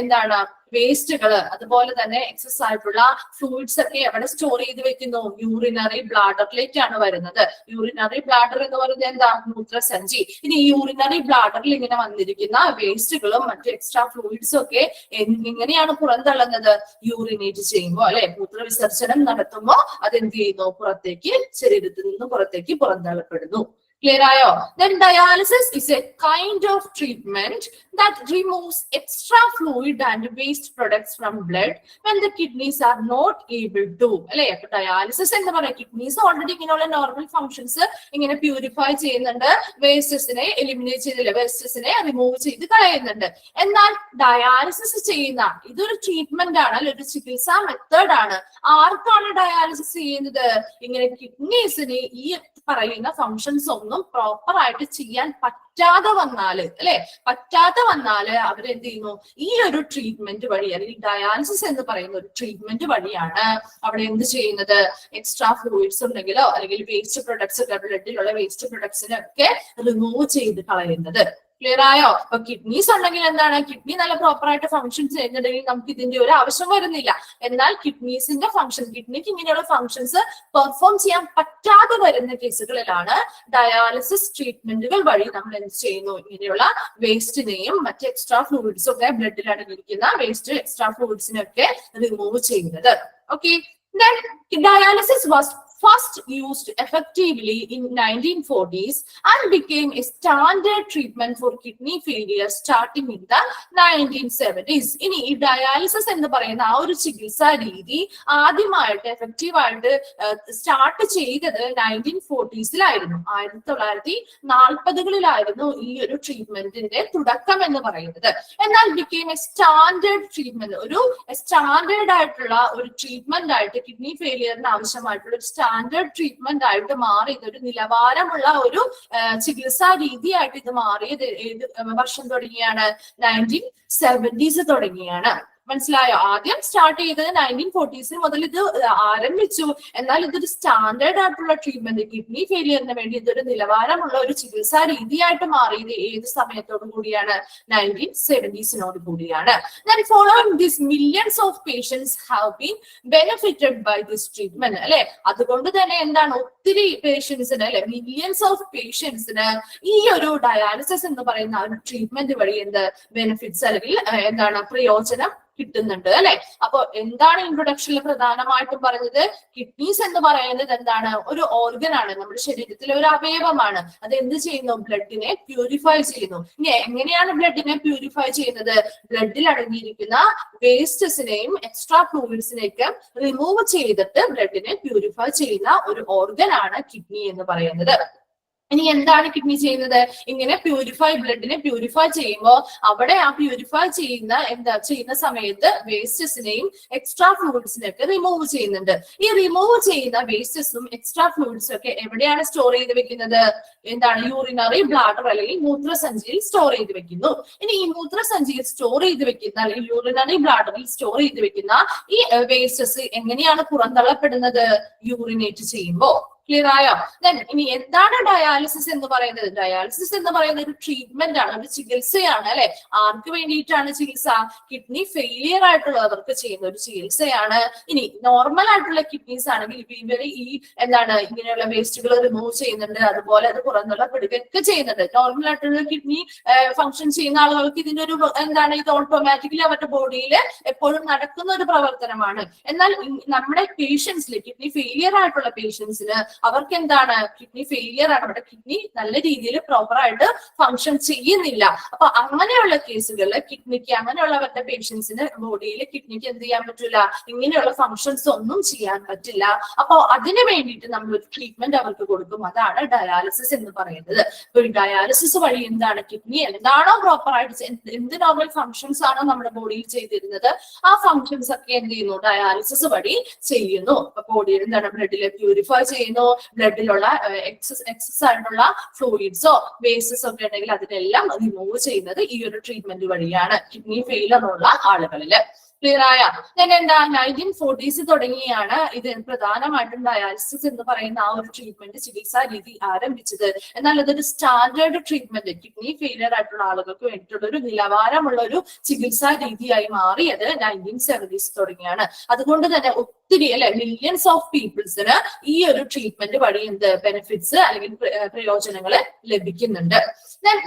എന്താണ്? വേസ്റ്റുകൾ അതുപോലെ തന്നെ എക്സസ് ആയിട്ടുള്ള ഫ്ലൂയിഡ്സ് ഒക്കെ എവിടെ സ്റ്റോർ ചെയ്ത് വെക്കുന്നു? യൂറിനറി ബ്ലാഡറിലേക്കാണ് വരുന്നത്. യൂറിനറി ബ്ലാഡർ എന്ന് പറയുന്നത് എന്താ? മൂത്രസഞ്ചി. ഇനി ഈ യൂറിനറി ബ്ലാഡറിൽ ഇങ്ങനെ വന്നിരിക്കുന്ന വേസ്റ്റുകളും മറ്റു എക്സ്ട്രാ ഫ്ലൂയിഡ്സും ഒക്കെ എങ്ങനെയാണ് പുറന്തള്ളുന്നത്? യൂറിനേറ്റ് ചെയ്യുമ്പോൾ അല്ലെ, മൂത്രവിസർജനം നടത്തുമ്പോൾ അതെന്ത് ചെയ്യുന്നു? പുറത്തേക്ക്, ശരീരത്തിൽ നിന്ന് പുറത്തേക്ക് പുറന്തള്ളപ്പെടുന്നു. Clear ആയോ? Then dialysis is a kind of treatment that removes extra fluid and waste products from blood when the kidneys are not able to. അല്ലെ, അപ്പൊ ഡയാലിസിസ് എന്ന് പറയുന്നത് കിഡ്നീസ് ഓൾറെഡി ഇങ്ങനെയുള്ള നോർമൽ ഫങ്ഷൻസ് ഇങ്ങനെ പ്യൂരിഫൈ ചെയ്യുന്നുണ്ട്, വേസ്റ്റസിനെ എലിമിനേറ്റ് ചെയ്തില്ല, വേസ്റ്റസിനെ remove ചെയ്ത് കളയുന്നുണ്ട്. എന്നാൽ ഡയാലിസിസ് ചെയ്യുന്ന ഇതൊരു ട്രീറ്റ്മെന്റ് ആണ്, അല്ലെ, ഒരു ചികിത്സാ മെത്തേഡ് ആണ്. ആർക്കാണ് ഡയാലിസിസ് ചെയ്യുന്നത്? ഇങ്ങനെ കിഡ്നീസിന് ഈ പറയുന്ന ഫങ്ഷൻസ് ഒന്നും പ്രോപ്പർ ആയിട്ട് ചെയ്യാൻ പറ്റാതെ വന്നാല്, അല്ലെ, പറ്റാതെ വന്നാല് അവരെന്ത് ചെയ്യുന്നു? ഈ ഒരു ട്രീറ്റ്മെന്റ് വഴി, അല്ലെങ്കിൽ ഡയാലിസിസ് എന്ന് പറയുന്ന ഒരു ട്രീറ്റ്മെന്റ് വഴിയാണ് അവിടെ എന്ത് ചെയ്യുന്നത്? എക്സ്ട്രാ ഫ്ലൂയിഡ്സ് ഉണ്ടെങ്കിലോ അല്ലെങ്കിൽ വേസ്റ്റ് പ്രൊഡക്ട്സ് ഒക്കെ, ബ്ലഡിലുള്ള വേസ്റ്റ് പ്രൊഡക്ട്സിനൊക്കെ റിമൂവ് ചെയ്ത് കളയുന്നത്. ക്ലിയർ ആയോ? അപ്പൊ കിഡ്നീസ് ഉണ്ടെങ്കിൽ എന്താണ്? കിഡ്നി നല്ല പ്രോപ്പർ ആയിട്ട് ഫംഗ്ഷൻ ചെയ്യുന്നുണ്ടെങ്കിൽ നമുക്ക് ഇതിന്റെ ഒരു ആവശ്യം വരുന്നില്ല. എന്നാൽ കിഡ്നീസിന്റെ ഫംഗ്ഷൻ, കിഡ്നിക്ക് ഇങ്ങനെയുള്ള ഫംഗ്ഷൻസ് പെർഫോം ചെയ്യാൻ പറ്റാതെ വരുന്ന കേസുകളിലാണ് ഡയാലിസിസ് ട്രീറ്റ്മെന്റുകൾ വഴി നമ്മൾ എന്ത് ചെയ്യുന്നു? ഇങ്ങനെയുള്ള വേസ്റ്റിനെയും മറ്റ് എക്സ്ട്രാ ഫ്ലൂയിഡ്സും ഒക്കെ, ബ്ലഡിൽ അടങ്ങിയിരിക്കുന്ന വേസ്റ്റ് എക്സ്ട്രാ ഫ്ലൂയിഡ്സിനൊക്കെ റിമൂവ് ചെയ്യുന്നത്. Okay, then dialysis was first used effectively in 1940s and became a standard treatment for kidney failure starting in the 1970s. ഇനി ഈ ഡയാലിസിസ് എന്ന് പറയുന്ന ആ ഒരു ചികിത്സാ രീതി ആദ്യമായിട്ട് എഫക്റ്റീവ് ആയിട്ട് സ്റ്റാർട്ട് ചെയ്തത് 1940s-ലായിരുന്നു. 1940-കളിലായിരുന്നു ഈ ഒരു ട്രീറ്റ്മെന്റിന്റെ തുടക്കം എന്ന് പറയുന്നത്. എന്നാൽ became a standard treatment, ഒരു സ്റ്റാൻഡേർഡ് ആയിട്ടുള്ള ഒരു ട്രീറ്റ്മെന്റ് ആയിട്ട്, കിഡ്നി ഫെയിലിയറിന് ആവശ്യമായിട്ടുള്ള ഒരു സ്റ്റാൻഡേർഡ് ട്രീറ്റ്മെന്റ് ആയിട്ട് മാറി, ഇതൊരു നിലവാരമുള്ള ഒരു ചികിത്സാ രീതിയായിട്ട് ഇത് മാറിയത് ഏത് വർഷം തുടങ്ങിയാണ്? 1970s തുടങ്ങിയാണ്. മനസ്സിലായോ? ആദ്യം സ്റ്റാർട്ട് ചെയ്തത് 1940s മുതൽ ഇത് ആരംഭിച്ചു. എന്നാൽ ഇതൊരു സ്റ്റാൻഡേർഡ് ആയിട്ടുള്ള ട്രീറ്റ്മെന്റ്, കിഡ്നി ഫെയിലിയറിന് വേണ്ടി ഇതൊരു നിലവാരമുള്ള ഒരു ചികിത്സാ രീതിയായിട്ട് മാറിയത് ഏത് സമയത്തോടു കൂടിയാണ്? 1970s കൂടിയാണ്. Then following this, millions of patients have been benefited by this treatment. അല്ലെ, അതുകൊണ്ട് തന്നെ എന്താണ്? ഒത്തിരി പേഷ്യൻസിന്, അല്ലെ, മില്യൺസ് ഓഫ് പേഷ്യൻസിന് ഈ ഒരു ഡയാലിസിസ് എന്ന് പറയുന്ന ഒരു ട്രീറ്റ്മെന്റ് വഴി എന്ത് ബെനിഫിറ്റ്സ് അല്ലെങ്കിൽ എന്താണ് പ്രയോജനം കിട്ടുന്നുണ്ട്, അല്ലെ. അപ്പൊ എന്താണ് ഇൻട്രൊഡക്ഷനിൽ പ്രധാനമായിട്ടും പറഞ്ഞത്? കിഡ്നീസ് എന്ന് പറയുന്നത് എന്താണ്? ഒരു ഓർഗൻ ആണ്, നമ്മുടെ ശരീരത്തിലെ ഒരു അവയവമാണ്. അത് എന്ത് ചെയ്യുന്നു? ബ്ലഡിനെ പ്യൂരിഫൈ ചെയ്യുന്നു. ഇനി എങ്ങനെയാണ് ബ്ലഡിനെ പ്യൂരിഫൈ ചെയ്യുന്നത്? ബ്ലഡിൽ അടങ്ങിയിരിക്കുന്ന വേസ്റ്റസിനെയും എക്സ്ട്രാ ഫ്ലൂയിഡ്സിനെയൊക്കെ റിമൂവ് ചെയ്തിട്ട് ബ്ലഡിനെ പ്യൂരിഫൈ ചെയ്യുന്ന ഒരു ഓർഗൻ ആണ് കിഡ്നി എന്ന് പറയുന്നത്. ഇനി എന്താണ് കിഡ്നി ചെയ്യുന്നത്? ഇങ്ങനെ ബ്ലഡിനെ പ്യൂരിഫൈ ചെയ്യുമ്പോൾ അവിടെ ആ പ്യൂരിഫൈ ചെയ്യുന്ന സമയത്ത് വേസ്റ്റസിനെയും എക്സ്ട്രാ ഫ്ലൂയിഡ്സിനെയൊക്കെ റിമൂവ് ചെയ്യുന്നുണ്ട്. ഈ റിമൂവ് ചെയ്യുന്ന വേസ്റ്റസും എക്സ്ട്രാ ഫ്ലൂയിഡ്സും ഒക്കെ എവിടെയാണ് സ്റ്റോർ ചെയ്ത് വെക്കുന്നത്? എന്താണ്? യൂറിനറി ബ്ലാഡർ അല്ലെങ്കിൽ മൂത്രസഞ്ചിയിൽ സ്റ്റോർ ചെയ്ത് വെക്കുന്നു. ഇനി ഈ മൂത്രസഞ്ചിയിൽ സ്റ്റോർ ചെയ്ത് വെക്കുന്ന അല്ലെങ്കിൽ യൂറിനറി ബ്ലാഡറിൽ സ്റ്റോർ ചെയ്ത് വെക്കുന്ന ഈ വേസ്റ്റസ് എങ്ങനെയാണ് പുറന്തള്ളപ്പെടുന്നത്? യൂറിനേറ്റ് ചെയ്യുമ്പോൾ. ക്ലിയർ ആയോ? ഇനി എന്താണ് ഡയാലിസിസ് എന്ന് പറയുന്നത്? ഡയാലിസിസ് എന്ന് പറയുന്നത് ഒരു ട്രീറ്റ്മെന്റ് ആണ്, ഒരു ചികിത്സയാണ്, അല്ലെ. ആർക്ക് വേണ്ടിയിട്ടാണ് ചികിത്സ? കിഡ്നി ഫെയിലിയർ ആയിട്ടുള്ളവർക്ക് ചെയ്യുന്ന ഒരു ചികിത്സയാണ്. ഇനി നോർമൽ ആയിട്ടുള്ള കിഡ്നീസ് ആണെങ്കിൽ ഇവര് ഈ എന്താണ് ഇങ്ങനെയുള്ള വേസ്റ്റുകൾ റിമൂവ് ചെയ്യുന്നുണ്ട്, അതുപോലെ അത് പുറന്തള്ളപ്പെടുകയൊക്കെ ചെയ്യുന്നുണ്ട്. നോർമൽ ആയിട്ടുള്ള കിഡ്നി ഫംഗ്ഷൻ ചെയ്യുന്ന ആളുകൾക്ക് ഇതിന്റെ ഒരു എന്താണ്, ഇത് ഓട്ടോമാറ്റിക്കലി അവരുടെ ബോഡിയിൽ എപ്പോഴും നടക്കുന്ന ഒരു പ്രവർത്തനമാണ്. എന്നാൽ നമ്മുടെ പേഷ്യൻസിൽ, കിഡ്നി ഫെയിലിയർ ആയിട്ടുള്ള പേഷ്യൻസിന് അവർക്ക് എന്താണ്? കിഡ്നി ഫെയിലിയർ ആണ്, അവിടെ കിഡ്നി നല്ല രീതിയിൽ പ്രോപ്പർ ആയിട്ട് ഫംഗ്ഷൻ ചെയ്യുന്നില്ല. അപ്പൊ അങ്ങനെയുള്ള കേസുകളിൽ കിഡ്നിക്ക്, അങ്ങനെയുള്ളവരുടെ പേഷ്യൻസിന് ബോഡിയിൽ കിഡ്നിക്ക് എന്ത് ചെയ്യാൻ പറ്റില്ല? ഇങ്ങനെയുള്ള ഫംഗ്ഷൻസ് ഒന്നും ചെയ്യാൻ പറ്റില്ല. അപ്പൊ അതിന് വേണ്ടിയിട്ട് നമ്മൾ ഒരു ട്രീറ്റ്മെന്റ് അവർക്ക് കൊടുക്കും. അതാണ് ഡയാലിസിസ് എന്ന് പറയുന്നത്. അപ്പൊ ഡയാലിസിസ് വഴി എന്താണ്? കിഡ്നി എന്താണോ പ്രോപ്പർ ആയിട്ട് എന്ത് നോർമൽ ഫംഗ്ഷൻസ് ആണോ നമ്മുടെ ബോഡിയിൽ ചെയ്തിരുന്നത്, ആ ഫംഗ്ഷൻസ് ഒക്കെ എന്ത് ചെയ്യുന്നു? ഡയാലിസിസ് വഴി ചെയ്യുന്നു. അപ്പൊ ബോഡിയിൽ എന്താണ്? ബ്ലഡിലെ പ്യൂരിഫൈ ചെയ്യുന്നു. ബ്ലഡിലുള്ള എക്സസ് ആയിട്ടുള്ള ഫ്ലൂയിഡ്സോ വേസ്റ്റസോ ഒക്കെ ഉണ്ടെങ്കിൽ അതിനെല്ലാം റിമൂവ് ചെയ്യുന്നത് ഈ ഒരു ട്രീറ്റ്മെന്റ് വഴിയാണ് കിഡ്നി ഫെയിലർ ഉള്ള ആളുകളില്. ക്ലിയർ ആയ? ഞാൻ എന്താ 1940s തുടങ്ങിയാണ് ഇത് പ്രധാനമായിട്ടും ഡയാലിസിസ് എന്ന് പറയുന്ന ആ ഒരു ട്രീറ്റ്മെന്റ് ചികിത്സാ രീതി ആരംഭിച്ചത്. എന്നാൽ ഇതൊരു സ്റ്റാൻഡേർഡ് ട്രീറ്റ്മെന്റ്, കിഡ്നി ഫെയിലിയർ ആയിട്ടുള്ള ആളുകൾക്ക് വേണ്ടിയിട്ടുള്ള ഒരു നിലവാരമുള്ള ഒരു ചികിത്സാ രീതിയായി മാറിയത് 1970s തുടങ്ങിയാണ്. അതുകൊണ്ട് തന്നെ ഒത്തിരി അല്ലെ മില്യൺസ് ഓഫ് പീപ്പിൾസിന് ഈ ഒരു ട്രീറ്റ്മെന്റ് വഴി എന്ത് ബെനിഫിറ്റ്സ് അല്ലെങ്കിൽ പ്രയോജനങ്ങൾ ലഭിക്കുന്നുണ്ട്.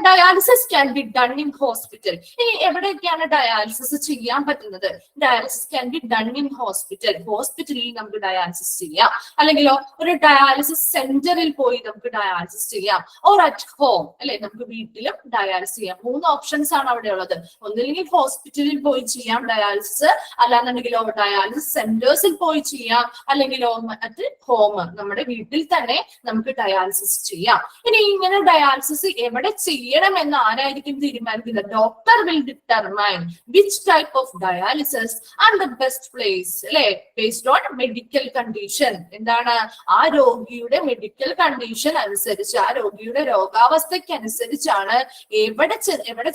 Dialysis can be done in hospital. ഇനി എവിടെയൊക്കെയാണ് ഡയാലിസിസ് ചെയ്യാൻ പറ്റുന്നത്? Dialysis can be done in hospital. ഹോസ്പിറ്റലിൽ നമുക്ക് ഡയാലിസിസ് ചെയ്യാം, അല്ലെങ്കിലോ ഒരു ഡയാലിസിസ് സെന്ററിൽ പോയി നമുക്ക് ഡയാലിസിസ് ചെയ്യാം, ഓർ അറ്റ് ഹോം അല്ലെ നമുക്ക് വീട്ടിലും ഡയാലിസിസ് ചെയ്യാം. 3 ഓപ്ഷൻസ് ആണ് അവിടെ ഉള്ളത്. ഒന്നില്ലെങ്കിൽ ഹോസ്പിറ്റലിൽ പോയി ചെയ്യാം ഡയാലിസിസ്, അല്ലാന്നുണ്ടെങ്കിലോ ഡയാലിസിസ് സെന്റേഴ്സിൽ പോയി ചെയ്യാം, അല്ലെങ്കിലോ അറ്റ് ഹോം നമ്മുടെ വീട്ടിൽ തന്നെ നമുക്ക് ഡയാലിസിസ് ചെയ്യാം. ഇനി ഇങ്ങനെ ഡയാലിസിസ് എവിടെ ചെയ്യണം എന്ന് ആരായിരിക്കും തീരുമാനിക്കുന്നത്? Doctor will determine which type of dialysis and the best place അല്ലെ ബേസ്ഡ് ഓൺ മെഡിക്കൽ കണ്ടീഷൻ. എന്താണ്? ആ രോഗിയുടെ മെഡിക്കൽ കണ്ടീഷൻ അനുസരിച്ച്, ആ രോഗിയുടെ രോഗാവസ്ഥയ്ക്ക് അനുസരിച്ചാണ് എവിടെ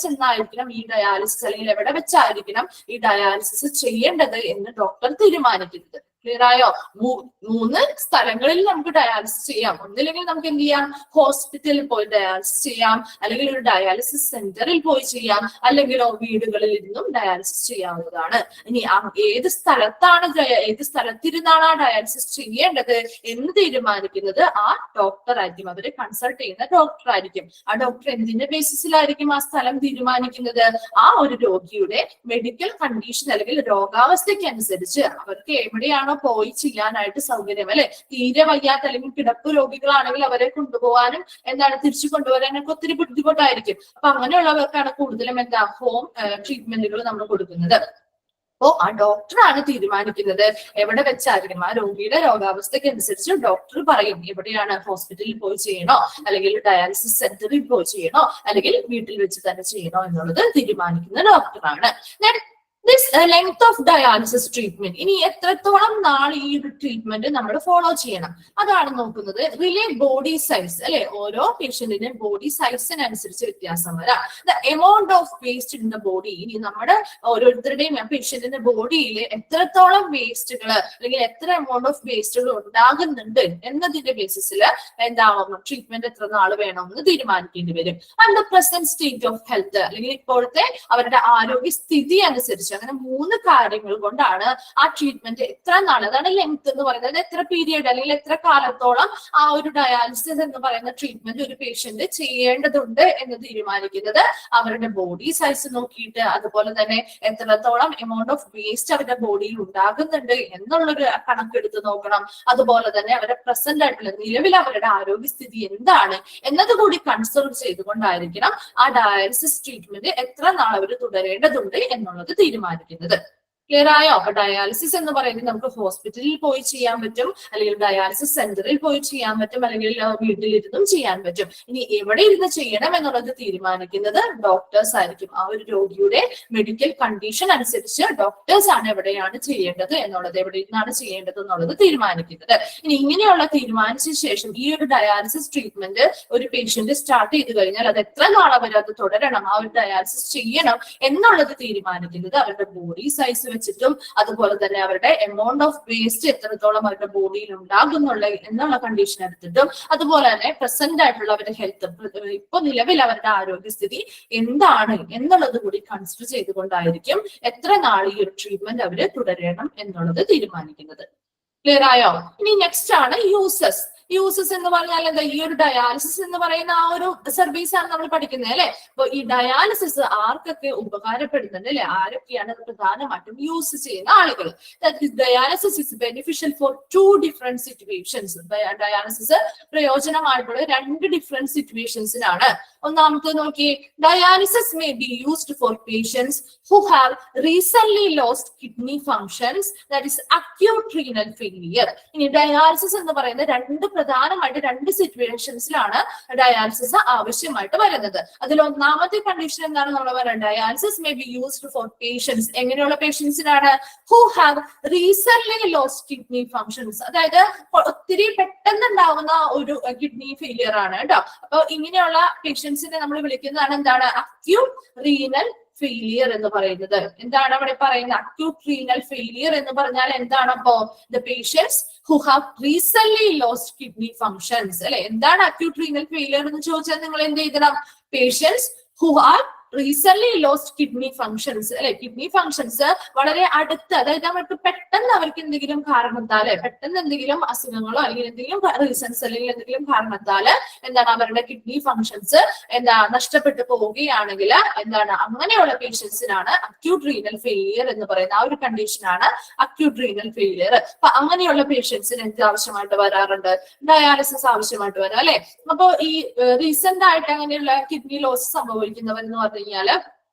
ചെന്നായിരിക്കണം ഈ ഡയാലിസിസ് അല്ലെങ്കിൽ എവിടെ വെച്ചായിരിക്കണം ഈ ഡയാലിസിസ് ചെയ്യേണ്ടത് എന്ന് ഡോക്ടർ തീരുമാനിക്കുന്നത്. ക്ലിയർ ആയോ? 3 സ്ഥലങ്ങളിൽ നമുക്ക് ഡയാലിസിസ് ചെയ്യാം. ഒന്നില്ലെങ്കിൽ നമുക്ക് എന്ത് ചെയ്യാം? ഹോസ്പിറ്റലിൽ പോയി ഡയാലിസിസ് ചെയ്യാം, അല്ലെങ്കിൽ ഒരു ഡയാലിസിസ് സെന്ററിൽ പോയി ചെയ്യാം, അല്ലെങ്കിൽ വീടുകളിൽ ഇരുന്നും ഡയാലിസിസ് ചെയ്യാവുന്നതാണ്. ഇനി ഏത് സ്ഥലത്തിരുന്നാണ് ആ ഡയാലിസിസ് ചെയ്യേണ്ടത് എന്ന് തീരുമാനിക്കുന്നത് ആ ഡോക്ടർ ആയിരിക്കും. അവരെ കൺസൾട്ട് ചെയ്യുന്ന ഡോക്ടർ ആയിരിക്കും. ആ ഡോക്ടർ എന്തിന്റെ ബേസിസിലായിരിക്കും ആ സ്ഥലം തീരുമാനിക്കുന്നത്? ആ ഒരു രോഗിയുടെ മെഡിക്കൽ കണ്ടീഷൻ അല്ലെങ്കിൽ രോഗാവസ്ഥയ്ക്ക് അനുസരിച്ച് അവർക്ക് എവിടെയാണ് പോയി ചെയ്യാനായിട്ട് സൗകര്യം അല്ലെ. തീരെ വയ്യാത്ത അല്ലെങ്കിൽ കിടപ്പ് രോഗികളാണെങ്കിൽ അവരെ കൊണ്ടുപോകാനും തിരിച്ചു കൊണ്ടുവരാനൊക്കെ ഒത്തിരി ബുദ്ധിമുട്ടായിരിക്കും. അപ്പൊ അങ്ങനെയുള്ളവർക്കാണ് കൂടുതലും ഹോം ട്രീറ്റ്മെന്റുകൾ നമ്മൾ കൊടുക്കുന്നത്. അപ്പോ ആ ഡോക്ടറാണ് തീരുമാനിക്കുന്നത് എവിടെ വെച്ചായിരിക്കും. ആ രോഗിയുടെ രോഗാവസ്ഥയ്ക്ക് അനുസരിച്ച് ഡോക്ടർ പറയും എവിടെയാണ് ഹോസ്പിറ്റലിൽ പോയി ചെയ്യണോ, അല്ലെങ്കിൽ ഡയാലിസിസ് സെന്ററിൽ പോയി ചെയ്യണോ, അല്ലെങ്കിൽ വീട്ടിൽ വെച്ച് തന്നെ ചെയ്യണോ എന്നുള്ളത് തീരുമാനിക്കുന്ന ഡോക്ടറാണ്. Length of dialysis treatment. ഇനി എത്രത്തോളം നാൾ ഈ ഒരു ട്രീറ്റ്മെന്റ് നമ്മൾ ഫോളോ ചെയ്യണം അതാണ് നോക്കുന്നത്. റിലേ ബോഡി സൈസ് അല്ലെ, ഓരോ പേഷ്യന്റിന്റെ ബോഡി സൈസിനനുസരിച്ച് വ്യത്യാസം വരാം. The amount of waste in the body. ഇനി നമ്മുടെ ഓരോരുത്തരുടെയും പേഷ്യന്റിന്റെ ബോഡിയിൽ എത്രത്തോളം വേസ്റ്റുകൾ അല്ലെങ്കിൽ എത്ര എമൗണ്ട് ഓഫ് വേസ്റ്റുകൾ ഉണ്ടാകുന്നുണ്ട് എന്നതിന്റെ ബേസിസിൽ ട്രീറ്റ്മെന്റ് എത്ര നാൾ വേണമെന്ന് തീരുമാനിക്കേണ്ടി വരും. And the present state of health അല്ലെങ്കിൽ ഇപ്പോഴത്തെ അവരുടെ ആരോഗ്യ സ്ഥിതി അനുസരിച്ച്. അങ്ങനെ 3 കാര്യങ്ങൾ കൊണ്ടാണ് ആ ട്രീറ്റ്മെന്റ് എത്ര നാൾ, അതാണ് ലെങ്ത് എന്ന് പറയുന്നത്. എത്ര പീരിയഡ് അല്ലെങ്കിൽ എത്ര കാലത്തോളം ആ ഒരു ഡയാലിസിസ് എന്ന് പറയുന്ന ട്രീറ്റ്മെന്റ് ഒരു പേഷ്യന്റ് ചെയ്യേണ്ടതുണ്ട് എന്ന് തീരുമാനിക്കുന്നത്. അവരുടെ ബോഡി സൈസ് നോക്കിയിട്ട്, അതുപോലെ തന്നെ എത്രത്തോളം എമൗണ്ട് ഓഫ് വേസ്റ്റ് അവരുടെ ബോഡിയിൽ ഉണ്ടാകുന്നുണ്ട് എന്നുള്ളൊരു കണക്കെടുത്ത് നോക്കണം. അതുപോലെ തന്നെ അവരുടെ പ്രസന്റ് ആയിട്ടുള്ള നിലവിൽ അവരുടെ ആരോഗ്യസ്ഥിതി എന്താണ് എന്നതുകൂടി കൺസിഡർ ചെയ്തുകൊണ്ടായിരിക്കണം ആ ഡയാലിസിസ് ട്രീറ്റ്മെന്റ് എത്ര നാൾ അവർ തുടരേണ്ടതുണ്ട് എന്നുള്ളത് തീരുമാനിക്കുന്നത്. ക്ലിയർ ആയോ? അപ്പൊ ഡയാലിസിസ് എന്ന് പറയുന്നത് നമുക്ക് ഹോസ്പിറ്റലിൽ പോയി ചെയ്യാൻ പറ്റും, അല്ലെങ്കിൽ ഡയാലിസിസ് സെന്ററിൽ പോയി ചെയ്യാൻ പറ്റും, അല്ലെങ്കിൽ വീട്ടിലിരുന്നും ചെയ്യാൻ പറ്റും. ഇനി എവിടെ ഇരുന്ന് ചെയ്യണം എന്നുള്ളത് തീരുമാനിക്കുന്നത് ഡോക്ടേഴ്സ് ആയിരിക്കും. ആ ഒരു രോഗിയുടെ മെഡിക്കൽ കണ്ടീഷൻ അനുസരിച്ച് ഡോക്ടേഴ്സ് ആണ് എവിടെയാണ് ചെയ്യേണ്ടത് എന്നുള്ളത്, എവിടെ ഇരുന്നാണ് ചെയ്യേണ്ടത് എന്നുള്ളത് തീരുമാനിക്കുന്നത്. ഇനി ഇങ്ങനെയുള്ള തീരുമാനിച്ച ശേഷം ഈ ഒരു ഡയാലിസിസ് ട്രീറ്റ്മെന്റ് ഒരു പേഷ്യന്റ് സ്റ്റാർട്ട് ചെയ്ത് കഴിഞ്ഞാൽ അത് എത്ര നാൾ അവർ അത് തുടരണം, ആ ഒരു ഡയാലിസിസ് ചെയ്യണം എന്നുള്ളത് തീരുമാനിക്കുന്നത് അവരുടെ ബോഡി സൈസ് വെച്ചിട്ടും, അതുപോലെ തന്നെ അവരുടെ എമൗണ്ട് ഓഫ് വേസ്റ്റ് എത്രത്തോളം അവരുടെ ബോഡിയിൽ ഉണ്ടാകുന്നുള്ള എന്നുള്ള കണ്ടീഷൻ എടുത്തിട്ടും, അതുപോലെ തന്നെ പ്രസന്റ് ആയിട്ടുള്ള അവരുടെ ഹെൽത്ത്, ഇപ്പൊ നിലവിൽ അവരുടെ ആരോഗ്യസ്ഥിതി എന്താണ് എന്നുള്ളത് കൂടി കൺസിഡർ ചെയ്തുകൊണ്ടായിരിക്കും എത്ര നാൾ ഈ ഒരു ട്രീറ്റ്മെന്റ് അവര് തുടരണം എന്നുള്ളത് തീരുമാനിക്കുന്നത്. ക്ലിയർ ആയോ? ഇനി നെക്സ്റ്റ് ആണ് യൂസസ്. യൂസസ് എന്ന് പറഞ്ഞാൽ എന്താ? ഈ ഒരു ഡയാലിസിസ് എന്ന് പറയുന്ന ആ ഒരു സർവീസ് ആണ് നമ്മൾ പഠിക്കുന്നത് അല്ലെ. അപ്പൊ ഈ ഡയാലിസിസ് ആർക്കൊക്കെ ഉപകാരപ്പെടുന്നുണ്ട് അല്ലെ, ആരൊക്കെയാണ് പ്രധാനമായിട്ടും യൂസ് ചെയ്യുന്ന ആളുകൾ? Dialysis is beneficial for 2 different situations. Dialysis പ്രയോജനമായിട്ടുള്ള 2 ഡിഫറെന്റ് സിറ്റുവേഷൻസിനാണ്. ഒന്നാമത്തെ നോക്കി, dialysis may be used for patients who have recently lost kidney functions, that is acute renal failure. ഇനി ഡയാലിസിസ് എന്ന് പറയുന്ന പ്രധാനമായിട്ട് 2 സിറ്റുവേഷൻസിലാണ് ഡയാലിസിസ് ആവശ്യമായിട്ട് വരുന്നത്. അതിൽ ഒന്നാമത്തെ കണ്ടീഷൻ എന്താണ് നമ്മൾ പറയുന്നത്? Dialysis may be used for patients. എങ്ങനെയുള്ള പേഷ്യൻസിനാണ്? Who have recently lost kidney functions. അതായത് ഒത്തിരി പെട്ടെന്ന് ഉണ്ടാവുന്ന ഒരു കിഡ്നി ഫെയിലിയർ ആണ് കേട്ടോ. അപ്പൊ ഇങ്ങനെയുള്ള പേഷ്യൻസിനെ നമ്മൾ വിളിക്കുന്നതാണ് എന്താണ്? അക്യൂട്ട് റീനൽ ഫെയിലിയർ എന്ന് പറയുന്നത്. എന്താണ് അവിടെ പറയുന്നത്? അക്യൂട്ട് റീനൽ ഫെയിലിയർ എന്ന് പറഞ്ഞാൽ എന്താണ്? അപ്പോ the patients who have recent lost kidney functions അല്ലെ. എന്താണ് അക്യൂട്ട് റീനൽ ഫെയിലിയർ എന്ന് ചോദിച്ചാൽ നിങ്ങൾ എന്ത് എഴുതണം? Patients who have recent lost kidney functions അല്ലെ. കിഡ്നി ഫങ്ഷൻസ് വളരെ അടുത്ത്, അതായത് അവർക്ക് പെട്ടെന്ന് അവർക്ക് എന്തെങ്കിലും കാരണത്താല്, പെട്ടെന്ന് എന്തെങ്കിലും അസുഖങ്ങളോ അല്ലെങ്കിൽ എന്തെങ്കിലും റീസൺസ് അല്ലെങ്കിൽ എന്തെങ്കിലും കാരണത്താല് എന്താണ് അവരുടെ കിഡ്നി ഫങ്ഷൻസ് നഷ്ടപ്പെട്ടു പോവുകയാണെങ്കിൽ എന്താണ് അങ്ങനെയുള്ള പേഷ്യൻസിനാണ് അക്യൂട്ട് റീനൽ ഫെയിലിയർ എന്ന് പറയുന്ന ആ ഒരു കണ്ടീഷനാണ് അക്യൂട്ട് റീനൽ ഫെയിലിയർ. അപ്പൊ അങ്ങനെയുള്ള പേഷ്യൻസിന് എന്ത് ആവശ്യമായിട്ട് വരാറുണ്ട്? ഡയാലിസിസ് ആവശ്യമായിട്ട് വരാം അല്ലെ. അപ്പൊ ഈ റീസെന്റ് ആയിട്ട് അങ്ങനെയുള്ള കിഡ്നി ലോസ് സംഭവിക്കുന്നവർ എന്ന് പറഞ്ഞു കഴിഞ്ഞാല്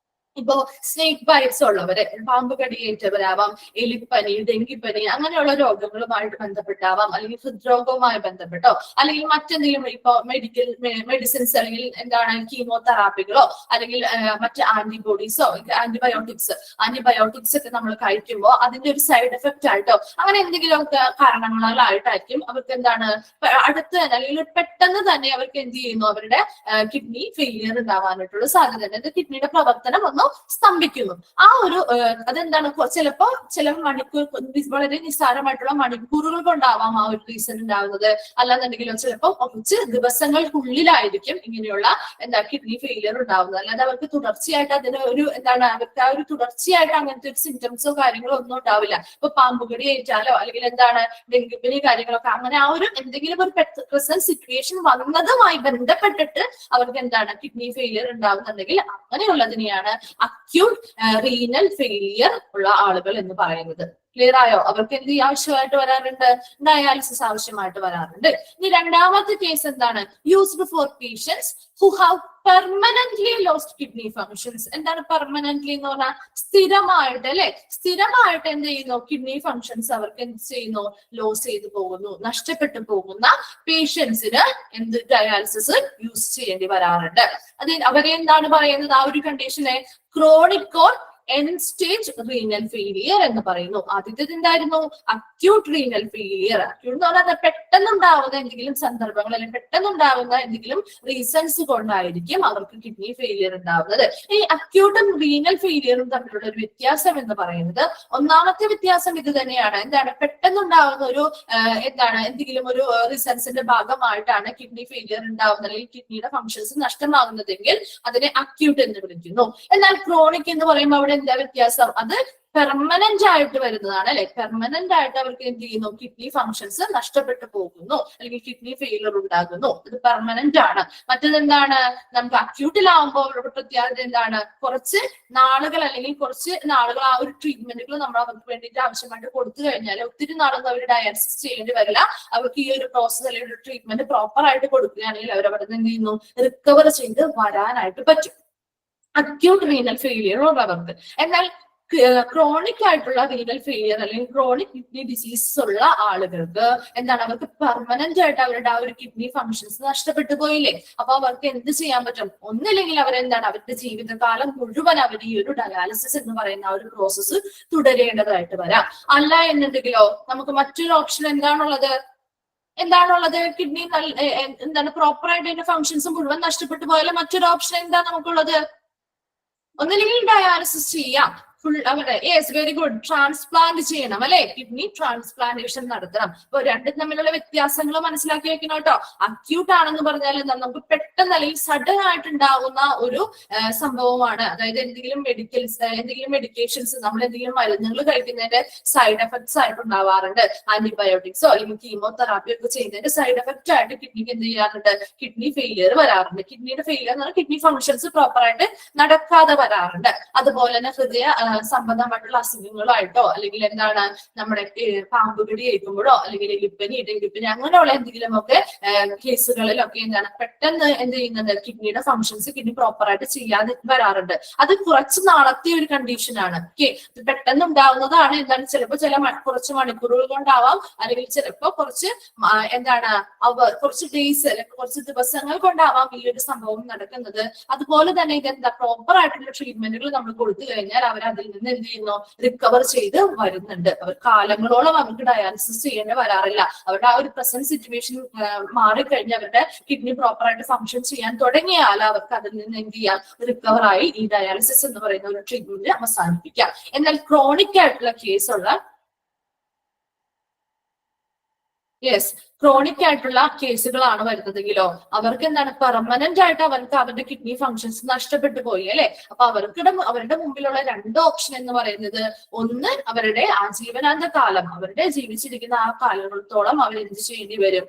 ഇപ്പോ സ്നേക്ക് ബൈറ്റ്സ് ഉള്ളവര്, പാമ്പ് കടിയേറ്റവരാവാം, എലിപ്പനി, ഡെങ്കിപ്പനി അങ്ങനെയുള്ള രോഗങ്ങളുമായിട്ട് ബന്ധപ്പെട്ടാവാം, അല്ലെങ്കിൽ ഹൃദ്രോഗവുമായി ബന്ധപ്പെട്ടോ അല്ലെങ്കിൽ മറ്റെന്തെങ്കിലും ഇപ്പൊ മെഡിസിൻസ് അല്ലെങ്കിൽ എന്താണ് കീമോതെറാപ്പികളോ അല്ലെങ്കിൽ മറ്റ് ആന്റിബോഡീസോ ആന്റിബയോട്ടിക്സ് ഒക്കെ നമ്മൾ കഴിക്കുമ്പോൾ അതിന്റെ ഒരു സൈഡ് എഫക്റ്റ് ആയിട്ടോ അങ്ങനെ എന്തെങ്കിലും കാരണങ്ങളായിട്ടായിരിക്കും അവർക്ക് എന്താണ് അടുത്ത് തന്നെ അല്ലെങ്കിൽ പെട്ടെന്ന് തന്നെ അവർക്ക് എന്ത് ചെയ്യുന്നു? അവരുടെ കിഡ്നി ഫെയിലിയർ ഉണ്ടാവാനായിട്ടുള്ള സാധ്യത. കിഡ്നിയുടെ പ്രവർത്തനം ഒന്ന് സ്തംഭിക്കുന്നു. ആ ഒരു അതെന്താണ്? ചിലപ്പോ ചില മണിക്കൂർ, വളരെ നിസ്സാരമായിട്ടുള്ള മണിക്കൂറുകൾ കൊണ്ടാവാം ആ ഒരു റീസൺ ഉണ്ടാവുന്നത്. അല്ലാന്നുണ്ടെങ്കിലോ ചിലപ്പോൾ കുറച്ച് ദിവസങ്ങൾക്കുള്ളിലായിരിക്കും ഇങ്ങനെയുള്ള കിഡ്നി ഫെയിലിയർ ഉണ്ടാവുന്നത്. അല്ലാതെ അവർക്ക് തുടർച്ചയായിട്ട് അതിന് ഒരു അവർക്ക് ആ ഒരു തുടർച്ചയായിട്ട് അങ്ങനത്തെ ഒരു സിംറ്റംസോ കാര്യങ്ങളോ ഒന്നും ഉണ്ടാവില്ല. ഇപ്പൊ പാമ്പുകടി ഏറ്റാലോ അല്ലെങ്കിൽ ഡെങ്കിപ്പനി കാര്യങ്ങളൊക്കെ അങ്ങനെ ആ ഒരു എന്തെങ്കിലും ഒരു പ്രസന്റ് സിറ്റുവേഷൻ വന്നതുമായി ബന്ധപ്പെട്ടിട്ട് അവർക്ക് കിഡ്നി ഫെയിലിയർ ഉണ്ടാവുന്നുണ്ടെങ്കിൽ അങ്ങനെയുള്ളതിനെയാണ് അക്യൂട്ട് റീനൽ ഫെയിലിയർ ഉള്ള ആളുകൾ എന്ന് പറയുന്നത്. ക്ലിയർ ആയോ? അവർക്ക് എന്ത് ആവശ്യമായിട്ട് വരാറുണ്ട്? ഡയാലിസിസ് ആവശ്യമായിട്ട് വരാറുണ്ട്. ഇനി രണ്ടാമത്തെ കേസ് എന്താണ്? Used for patients who have permanently lost kidney functions. എന്താണ് പെർമനന്റ്ലി എന്ന് പറഞ്ഞാൽ? സ്ഥിരമായിട്ട് അല്ലെ. സ്ഥിരമായിട്ട് എന്ത് ചെയ്യുന്നു? കിഡ്നി ഫങ്ഷൻസ് അവർക്ക് എന്ത് ചെയ്യുന്നു? ലോസ് ചെയ്തു പോകുന്നു, നഷ്ടപ്പെട്ടു പോകുന്ന പേഷ്യൻസിന് എന്ത് ഡയാലിസിസ് യൂസ് ചെയ്യേണ്ടി വരാറുണ്ട്. അത് അവരെ എന്താണ് പറയുന്നത്? ആ ഒരു കണ്ടീഷനെ chronic or end stage renal failure എന്ന് പറയുന്നു. ആദ്യത്തേത് എന്തായിരുന്നു? Acute renal failure. അക്യൂട്ട് എന്ന് പറഞ്ഞാൽ പെട്ടെന്നുണ്ടാവുന്ന എന്തെങ്കിലും സന്ദർഭങ്ങൾ അല്ലെങ്കിൽ പെട്ടെന്നുണ്ടാവുന്ന എന്തെങ്കിലും റീസൺസ് കൊണ്ടായിരിക്കും അവർക്ക് കിഡ്നി ഫെയിലിയർ ഉണ്ടാവുന്നത്. ഈ അക്യൂട്ടും റീനൽ ഫെയിലിയറും തമ്മിലുള്ള ഒരു വ്യത്യാസം എന്ന് പറയുന്നത്, ഒന്നാമത്തെ വ്യത്യാസം ഇത് തന്നെയാണ്. പെട്ടെന്നുണ്ടാവുന്ന ഒരു എന്തെങ്കിലും ഒരു റീസൺസിന്റെ ഭാഗമായിട്ടാണ് കിഡ്നി ഫെയിലിയർ ഉണ്ടാവുന്നത് അല്ലെങ്കിൽ കിഡ്നിയുടെ ഫങ്ഷൻസ് നഷ്ടമാകുന്നതെങ്കിൽ അതിനെ അക്യൂട്ട് എന്ന് വിളിക്കുന്നു. എന്നാൽ ക്രോണിക് എന്ന് പറയുമ്പോൾ അവിടെ എന്താ വ്യത്യാസം? അത് പെർമനന്റ് ആയിട്ട് വരുന്നതാണ് അല്ലെ. പെർമനന്റ് ആയിട്ട് അവർക്ക് എന്ത് ചെയ്യുന്നു? കിഡ്നി ഫങ്ഷൻസ് നഷ്ടപ്പെട്ടു പോകുന്നു അല്ലെങ്കിൽ കിഡ്നി ഫെയിലിയർ ഉണ്ടാകുന്നു. ഇത് പെർമനന്റ് ആണ്. മറ്റേതെന്താണ്? നമുക്ക് അക്യൂട്ടിലാവുമ്പോൾ പ്രത്യേകത എന്താണ്? കുറച്ച് നാളുകൾ അല്ലെങ്കിൽ കുറച്ച് നാളുകൾ ആ ഒരു ട്രീറ്റ്മെന്റുകൾ നമ്മൾ അവർക്ക് വേണ്ടിയിട്ട് ആവശ്യമായിട്ട് കൊടുത്തു കഴിഞ്ഞാൽ ഒത്തിരി നാളൊന്നും അവർ ഡയാലിസിസ് ചെയ്യേണ്ടി വരില്ല. അവർക്ക് ഈ ഒരു പ്രോസസ് അല്ലെങ്കിൽ ഒരു ട്രീറ്റ്മെന്റ് പ്രോപ്പർ ആയിട്ട് കൊടുക്കുകയാണെങ്കിൽ അവർ അവിടെ നിന്ന് എന്ത് ചെയ്യുന്നു? റിക്കവർ ചെയ്ത് വരാനായിട്ട് പറ്റും. അക്യൂട്ട് റീനൽ ഫെയിലിയർ ഉള്ളവർക്ക്. എന്നാൽ ക്രോണിക് ആയിട്ടുള്ള റീനൽ ഫെയിലിയർ അല്ലെങ്കിൽ ക്രോണിക് കിഡ്നി ഡിസീസ് ഉള്ള ആളുകൾക്ക് അവർക്ക് പെർമനന്റ് ആയിട്ട് അവരുടെ ആ ഒരു കിഡ്നി ഫങ്ഷൻസ് നഷ്ടപ്പെട്ടു പോയില്ലേ. അപ്പൊ അവർക്ക് എന്ത് ചെയ്യാൻ പറ്റും? ഒന്നില്ലെങ്കിൽ അവരുടെ ജീവിതകാലം മുഴുവൻ അവർ ഈ ഒരു ഡയാലിസിസ് എന്ന് പറയുന്ന ആ ഒരു പ്രോസസ്സ് തുടരേണ്ടതായിട്ട് വരാം. അല്ല എന്നുണ്ടെങ്കിലോ നമുക്ക് മറ്റൊരു ഓപ്ഷൻ എന്താണുള്ളത്? കിഡ്നി പ്രോപ്പർ ആയിട്ട് അതിന്റെ ഫങ്ഷൻസ് മുഴുവൻ നഷ്ടപ്പെട്ടു പോയാൽ മറ്റൊരു ഓപ്ഷൻ എന്താ നമുക്കുള്ളത്? ഒന്നില്ലെങ്കിൽ ഡയാലിസിസ് ചെയ്യാം, വെരി ഗുഡ്, ട്രാൻസ്പ്ലാന്റ് ചെയ്യണം അല്ലെ. കിഡ്നി ട്രാൻസ്പ്ലാന്റേഷൻ നടത്തണം. അപ്പൊ രണ്ടും തമ്മിലുള്ള വ്യത്യാസങ്ങൾ മനസ്സിലാക്കി വെക്കണം കേട്ടോ. അക്യൂട്ട് ആണെന്ന് പറഞ്ഞാൽ നമുക്ക് പെട്ടെന്ന് അല്ലെങ്കിൽ സഡൻ ആയിട്ട് ഉണ്ടാകുന്ന ഒരു സംഭവമാണ്. അതായത് എന്തെങ്കിലും മെഡിക്കേഷൻസ് നമ്മൾ എന്തെങ്കിലും മരുന്നുകൾ കഴിക്കുന്നതിന്റെ സൈഡ് എഫക്ട്സ് ആയിട്ട് ഉണ്ടാവാറുണ്ട്. ആന്റിബയോട്ടിക്സോ അല്ലെങ്കിൽ കീമോതെറാപ്പി ഒക്കെ ചെയ്യുന്നതിന്റെ സൈഡ് എഫക്റ്റ് ആയിട്ട് കിഡ്നിക്ക് എന്ത് ചെയ്യാറുണ്ട്? കിഡ്നി ഫെയിലിയർ വരാറുണ്ട്. കിഡ്നിയുടെ ഫെയിലിയർ എന്ന് പറഞ്ഞാൽ കിഡ്നി ഫങ്ഷൻസ് പ്രോപ്പർ ആയിട്ട് നടക്കാതെ വരാറുണ്ട്. അതുപോലെ തന്നെ ഹൃദയ സംബന്ധമായിട്ടുള്ള അസുഖങ്ങളായിട്ടോ അല്ലെങ്കിൽ നമ്മുടെ പാമ്പുകടി ഏൽക്കുമ്പോഴോ അല്ലെങ്കിൽ എലിപ്പനി ഡെങ്കിപ്പനി അങ്ങനെയുള്ള എന്തെങ്കിലുമൊക്കെ കേസുകളിലൊക്കെ പെട്ടെന്ന് എന്ത് ചെയ്യുന്നത്? കിഡ്നിയുടെ ഫങ്ഷൻസ് കിഡ്നി പ്രോപ്പർ ആയിട്ട് ചെയ്യാതെ വരാറുണ്ട്. അത് കുറച്ച് നാളത്തെ ഒരു കണ്ടീഷനാണ്. പെട്ടെന്ന് ഉണ്ടാവുന്നതാണ്. ചിലപ്പോൾ കുറച്ച് മണിക്കൂറുകൾ കൊണ്ടാവാം അല്ലെങ്കിൽ ചിലപ്പോൾ കുറച്ച് കുറച്ച് ഡേയ്സ് അല്ലെങ്കിൽ കുറച്ച് ദിവസങ്ങൾ കൊണ്ടാവാം ഈ ഒരു സംഭവം നടക്കുന്നത്. അതുപോലെ തന്നെ പ്രോപ്പർ ആയിട്ടുള്ള ട്രീറ്റ്മെന്റുകൾ നമ്മൾ കൊടുത്തു കഴിഞ്ഞാൽ അവർ അതിൽ നിന്ന് എന്ത് ചെയ്യുന്നു, റിക്കവർ ചെയ്ത് വരുന്നുണ്ട്. അവർ കാലങ്ങളോളം അവർക്ക് ഡയാലിസിസ് ചെയ്യേണ്ടി വരാറില്ല. അവരുടെ ആ ഒരു പ്രസന്റ് സിറ്റുവേഷൻ മാറിക്കഴിഞ്ഞ് അവരുടെ കിഡ്നി പ്രോപ്പറായിട്ട് ഫംഗ്ഷൻ ചെയ്യാൻ തുടങ്ങിയാൽ അവർക്ക് അതിൽ നിന്ന് എന്ത് ചെയ്യാം, റിക്കവർ ആയി ഈ ഡയാലിസിസ് എന്ന് പറയുന്ന ഒരു ട്രീറ്റ്മെന്റ് അവസാനിപ്പിക്കാം. എന്നാൽ ക്രോണിക് ആയിട്ടുള്ള കേസുള്ള ക്രോണിക് ആയിട്ടുള്ള കേസുകളാണ് വരുന്നതെങ്കിലോ അവർക്ക് എന്താണ്, പെർമനന്റ് ആയിട്ട് അവർക്ക് അവരുടെ കിഡ്നി ഫങ്ഷൻസ് നഷ്ടപ്പെട്ടു പോയി അല്ലെ. അപ്പൊ അവരുടെ മുമ്പിലുള്ള 2 ഓപ്ഷൻ എന്ന് പറയുന്നത്, ഒന്ന് അവരുടെ ആജീവനാന്ത കാലം, അവരുടെ ജീവിച്ചിരിക്കുന്ന ആ കാലങ്ങളത്തോളം അവർ എന്ത് ചെയ്യേണ്ടി വരും,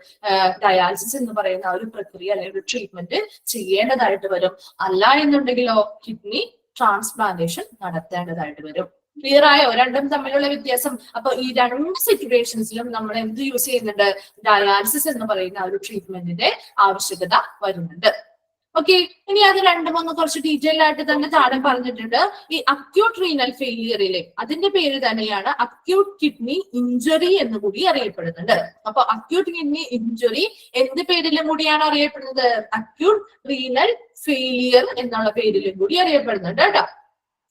ഡയാലിസിസ് എന്ന് പറയുന്ന ഒരു പ്രക്രിയ അല്ലെങ്കിൽ ഒരു ട്രീറ്റ്മെന്റ് ചെയ്യേണ്ടതായിട്ട് വരും. അല്ല എന്നുണ്ടെങ്കിലോ കിഡ്നി ട്രാൻസ്പ്ലാന്റേഷൻ നടത്തേണ്ടതായിട്ട് വരും. ക്ലിയർ ആയോ രണ്ടും തമ്മിലുള്ള വ്യത്യാസം? അപ്പൊ ഈ 2 സിറ്റുവേഷൻസിലും നമ്മൾ എന്ത് യൂസ് ചെയ്യുന്നുണ്ട്, ഡയാലിസിസ് എന്ന് പറയുന്ന ഒരു ട്രീറ്റ്മെന്റിന്റെ ആവശ്യകത വരുന്നുണ്ട്. ഓക്കെ, ഇനി അത് 2-3 കുറച്ച് ഡീറ്റെയിൽ ആയിട്ട് തന്നെ താഴെ പറഞ്ഞിട്ടുണ്ട്. ഈ അക്യൂട്ട് റീനൽ ഫെയിലിയറിലെ അതിന്റെ പേര് തന്നെയാണ് അക്യൂട്ട് കിഡ്നി ഇഞ്ചുറി എന്ന് കൂടി അറിയപ്പെടുന്നുണ്ട്. അപ്പൊ അക്യൂട്ട് കിഡ്നി ഇഞ്ചുറി എന്ത് പേരിലും കൂടിയാണ് അറിയപ്പെടുന്നത്, അക്യൂട്ട് റീനൽ ഫെയിലിയർ എന്നുള്ള പേരിലും കൂടി അറിയപ്പെടുന്നുണ്ട് കേട്ടോ.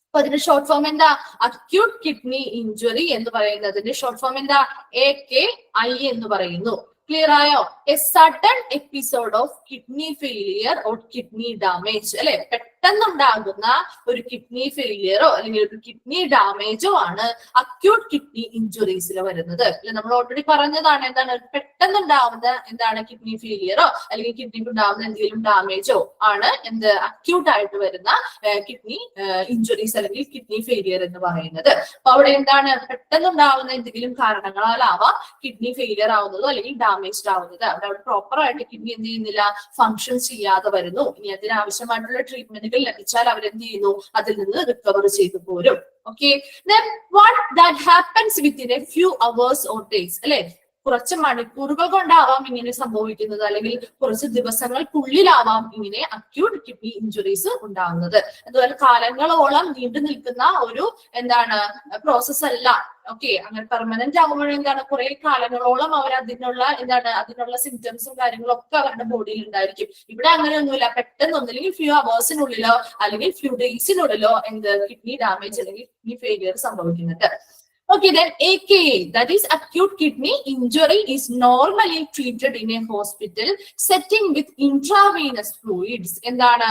അപ്പൊ അതിന്റെ ഷോർട്ട് ഫോം എന്താ, അക്യൂട്ട് കിഡ്നി ഇഞ്ചുറി എന്ന് പറയുന്നതിന്റെ ഷോർട്ട് ഫോം എന്താ, AKI എന്ന് പറയുന്നു. ക്ലിയർ ആയോ? A sudden episode of kidney failure or kidney damage അല്ലെ, പെട്ടെന്നുണ്ടാകുന്ന ഒരു കിഡ്നി ഫെയിലിയറോ അല്ലെങ്കിൽ ഒരു കിഡ്നി ഡാമേജോ ആണ് അക്യൂട്ട് കിഡ്നി ഇഞ്ചുറീസിൽ വരുന്നത്. അല്ലെ, നമ്മൾ ഓൾറെഡി പറഞ്ഞതാണ് എന്താണ്, പെട്ടെന്നുണ്ടാവുന്ന എന്താണ് കിഡ്നി ഫെയിലിയറോ അല്ലെങ്കിൽ കിഡ്നിക്ക് ഉണ്ടാവുന്ന എന്തെങ്കിലും ഡാമേജോ ആണ് എന്ത് അക്യൂട്ട് ആയിട്ട് വരുന്ന കിഡ്നി ഇഞ്ചുറീസ് അല്ലെങ്കിൽ കിഡ്നി ഫെയിലിയർ എന്ന് പറയുന്നത്. അപ്പൊ അവിടെ എന്താണ്, പെട്ടെന്നുണ്ടാവുന്ന എന്തെങ്കിലും കാരണങ്ങളാലാവാം കിഡ്നി ഫെയിലിയർ ആവുന്നതോ അല്ലെങ്കിൽ ഡാമേജ്ഡ് ആവുന്നത്. അവിടെ പ്രോപ്പർ ആയിട്ട് കിഡ്നി എന്ത് ചെയ്യുന്നില്ല, ഫങ്ഷൻ ചെയ്യാതെ വരുന്നു. ഇനി അതിനാവശ്യമായിട്ടുള്ള ട്രീറ്റ്മെന്റുകൾ ലഭിച്ചാൽ അവരെന്ത് ചെയ്യുന്നു, അതിൽ നിന്ന് റിക്കവർ ചെയ്തു പോരും. Okay, then what that happens within a few hours or days അല്ലെ, കുറച്ച് മണിക്കൂറുകൾ കൊണ്ടാവാം ഇങ്ങനെ സംഭവിക്കുന്നത്, അല്ലെങ്കിൽ കുറച്ച് ദിവസങ്ങൾക്കുള്ളിലാവാം ഇങ്ങനെ അക്യൂട്ട് കിഡ്നി ഇഞ്ചുറീസ് ഉണ്ടാകുന്നത്. അതുപോലെ കാലങ്ങളോളം നീണ്ടു നിൽക്കുന്ന ഒരു എന്താണ് പ്രോസസ് അല്ല. ഓക്കെ, അങ്ങനെ പെർമനന്റ് ആകുമ്പോൾ എന്താണ്, കുറെ കാലങ്ങളോളം അവർ അതിനുള്ള സിംറ്റംസും കാര്യങ്ങളും ഒക്കെ അവരുടെ ബോഡിയിൽ ഉണ്ടായിരിക്കും. ഇവിടെ അങ്ങനെയൊന്നുമില്ല, പെട്ടെന്ന് ഒന്നില്ലെങ്കിൽ ഫ്യൂ അവേഴ്സിനുള്ളിലോ അല്ലെങ്കിൽ ഫ്യൂ ഡേയ്സിനുള്ളിലോ എന്ത് കിഡ്നി ഡാമേജ് അല്ലെങ്കിൽ കിഡ്നി ഫെയിലിയർ സംഭവിക്കുന്നുണ്ട്. Okay, then AKA, that is acute kidney injury, is normally treated in a hospital setting with intravenous fluids. എന്താണ്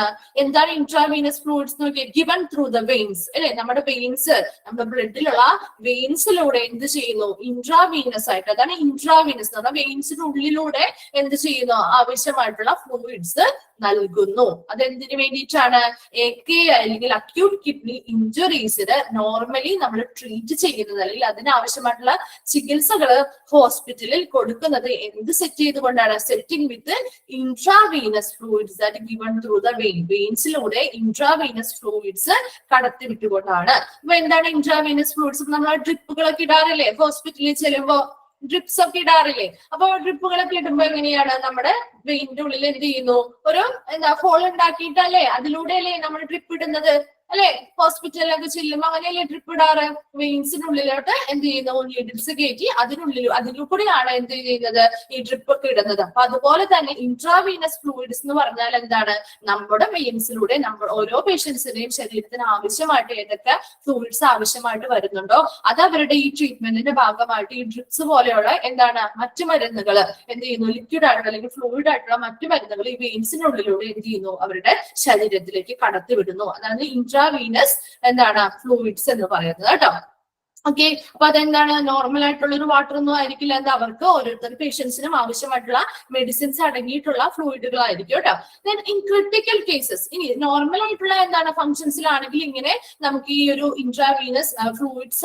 intravenous fluids നോക്കിയേ, given through the veins അല്ലെ, നമ്മുടെ വെയിൻസ്, നമ്മുടെ ബ്ലഡിലുള്ള വെയിൻസിലൂടെ എന്ത് ചെയ്യുന്നു, ഇൻട്രാവീനസ് ആയിട്ട്, അതാണ് ഇൻട്രാവീനസ് എന്ന് പറഞ്ഞാൽ വെയിൻസിന് ഉള്ളിലൂടെ എന്ത് ചെയ്യുന്നു, ആവശ്യമായിട്ടുള്ള ഫ്ലൂയിഡ്സ് നൽകുന്നു. അതെന്തിനു വേണ്ടിയിട്ടാണ്, AKI അല്ലെങ്കിൽ അക്യൂട്ട് കിഡ്നി ഇഞ്ചുറീസിന് നോർമലി നമ്മൾ ട്രീറ്റ് ചെയ്യുന്നത് അല്ലെങ്കിൽ അതിനാവശ്യമായിട്ടുള്ള ചികിത്സകള് ഹോസ്പിറ്റലിൽ കൊടുക്കുന്നത് എന്ത് സെറ്റ് ചെയ്തുകൊണ്ടാണ്, setting with intravenous fluids that given through the vein, വെയിൻസിലൂടെ ഇൻട്രാവീനസ് ഫ്ലൂയിഡ്സ് കടത്തിവിട്ടുകൊണ്ടാണ്. അപ്പൊ എന്താണ് ഇൻട്രാവീനസ് ഫ്ലൂയിഡ്സ്, നമ്മൾ ഡ്രിപ്പുകളൊക്കെ ഇടാറില്ലേ ഹോസ്പിറ്റലിൽ ചെല്ലുമ്പോ, ഡ്രിപ്സ് ഒക്കെ ഇടാറില്ലേ. അപ്പൊ ഡ്രിപ്പുകളൊക്കെ ഇടുമ്പോ എങ്ങനെയാണ്, നമ്മുടെ വെയിന്റെ ഉള്ളിൽ എന്ത് ചെയ്യുന്നു, ഒരു ഹോൾ ഉണ്ടാക്കിയിട്ടല്ലേ അതിലൂടെ അല്ലേ നമ്മൾ ഡ്രിപ്പ് ഇടുന്നത് അല്ലെ. ഹോസ്പിറ്റലിലൊക്കെ ചെല്ലുമ്പോ അങ്ങനെയല്ലേ ഡ്രിപ്പ് ഇടാറ്, വെയിൻസിനുള്ളിലോട്ട് എന്ത് ചെയ്യുന്നു, നീഡിൽസ് കയറ്റി അതിനുള്ളിൽ കൂടെയാണ് എന്ത് ചെയ്യുന്നത്, ഈ ഡ്രിപ്പ് ഒക്കെ ഇടുന്നത്. അപ്പൊ അതുപോലെ തന്നെ ഇൻട്രാവീനസ് ഫ്ലൂയിഡ്സ് എന്ന് പറഞ്ഞാൽ എന്താണ്, നമ്മുടെ വെയിൻസിലൂടെ നമ്മൾ ഓരോ പേഷ്യൻസിന്റെയും ശരീരത്തിന് ആവശ്യമായിട്ട് ഏതൊക്കെ ഫ്ലൂയിഡ്സ് ആവശ്യമായിട്ട് വരുന്നുണ്ടോ അത് അവരുടെ ഈ ട്രീറ്റ്മെന്റിന്റെ ഭാഗമായിട്ട് ഈ ഡ്രിപ്സ് പോലെയുള്ള എന്താണ് മറ്റു മരുന്നുകൾ എന്ത് ചെയ്യുന്നു, ലിക്വിഡ് ആയിട്ടുള്ള അല്ലെങ്കിൽ ഫ്ലൂയിഡ് ആയിട്ടുള്ള മറ്റു മരുന്നുകൾ ഈ വെയിൻസിനുള്ളിലൂടെ എന്ത് ചെയ്യുന്നു, അവരുടെ ശരീരത്തിലേക്ക് കടത്തിവിടുന്നു. അതാണ് ഇൻട്രാവീനസ് എന്താണ് ഫ്ലൂയിഡ്സ് എന്ന് പറയുന്നത് കേട്ടോ. ഓക്കെ, അപ്പൊ അതെന്താണ്, നോർമൽ ആയിട്ടുള്ള ഒരു വാട്ടർ ഒന്നും ആയിരിക്കില്ല, എന്താ അവർക്ക് ഓരോരുത്തർ പേഷ്യൻസിനും ആവശ്യമായിട്ടുള്ള മെഡിസിൻസ് അടങ്ങിയിട്ടുള്ള ഫ്ലൂയിഡുകളായിരിക്കും കേട്ടോ. ദെൻ ഇൻ ക്രിട്ടിക്കൽ കേസസ്, ഇനി നോർമൽ ആയിട്ടുള്ള എന്താണ് ഫംഗ്ഷൻസിലാണെങ്കിൽ ഇങ്ങനെ നമുക്ക് ഈ ഒരു ഇൻട്രാവീനസ് ഫ്ലൂയിഡ്സ്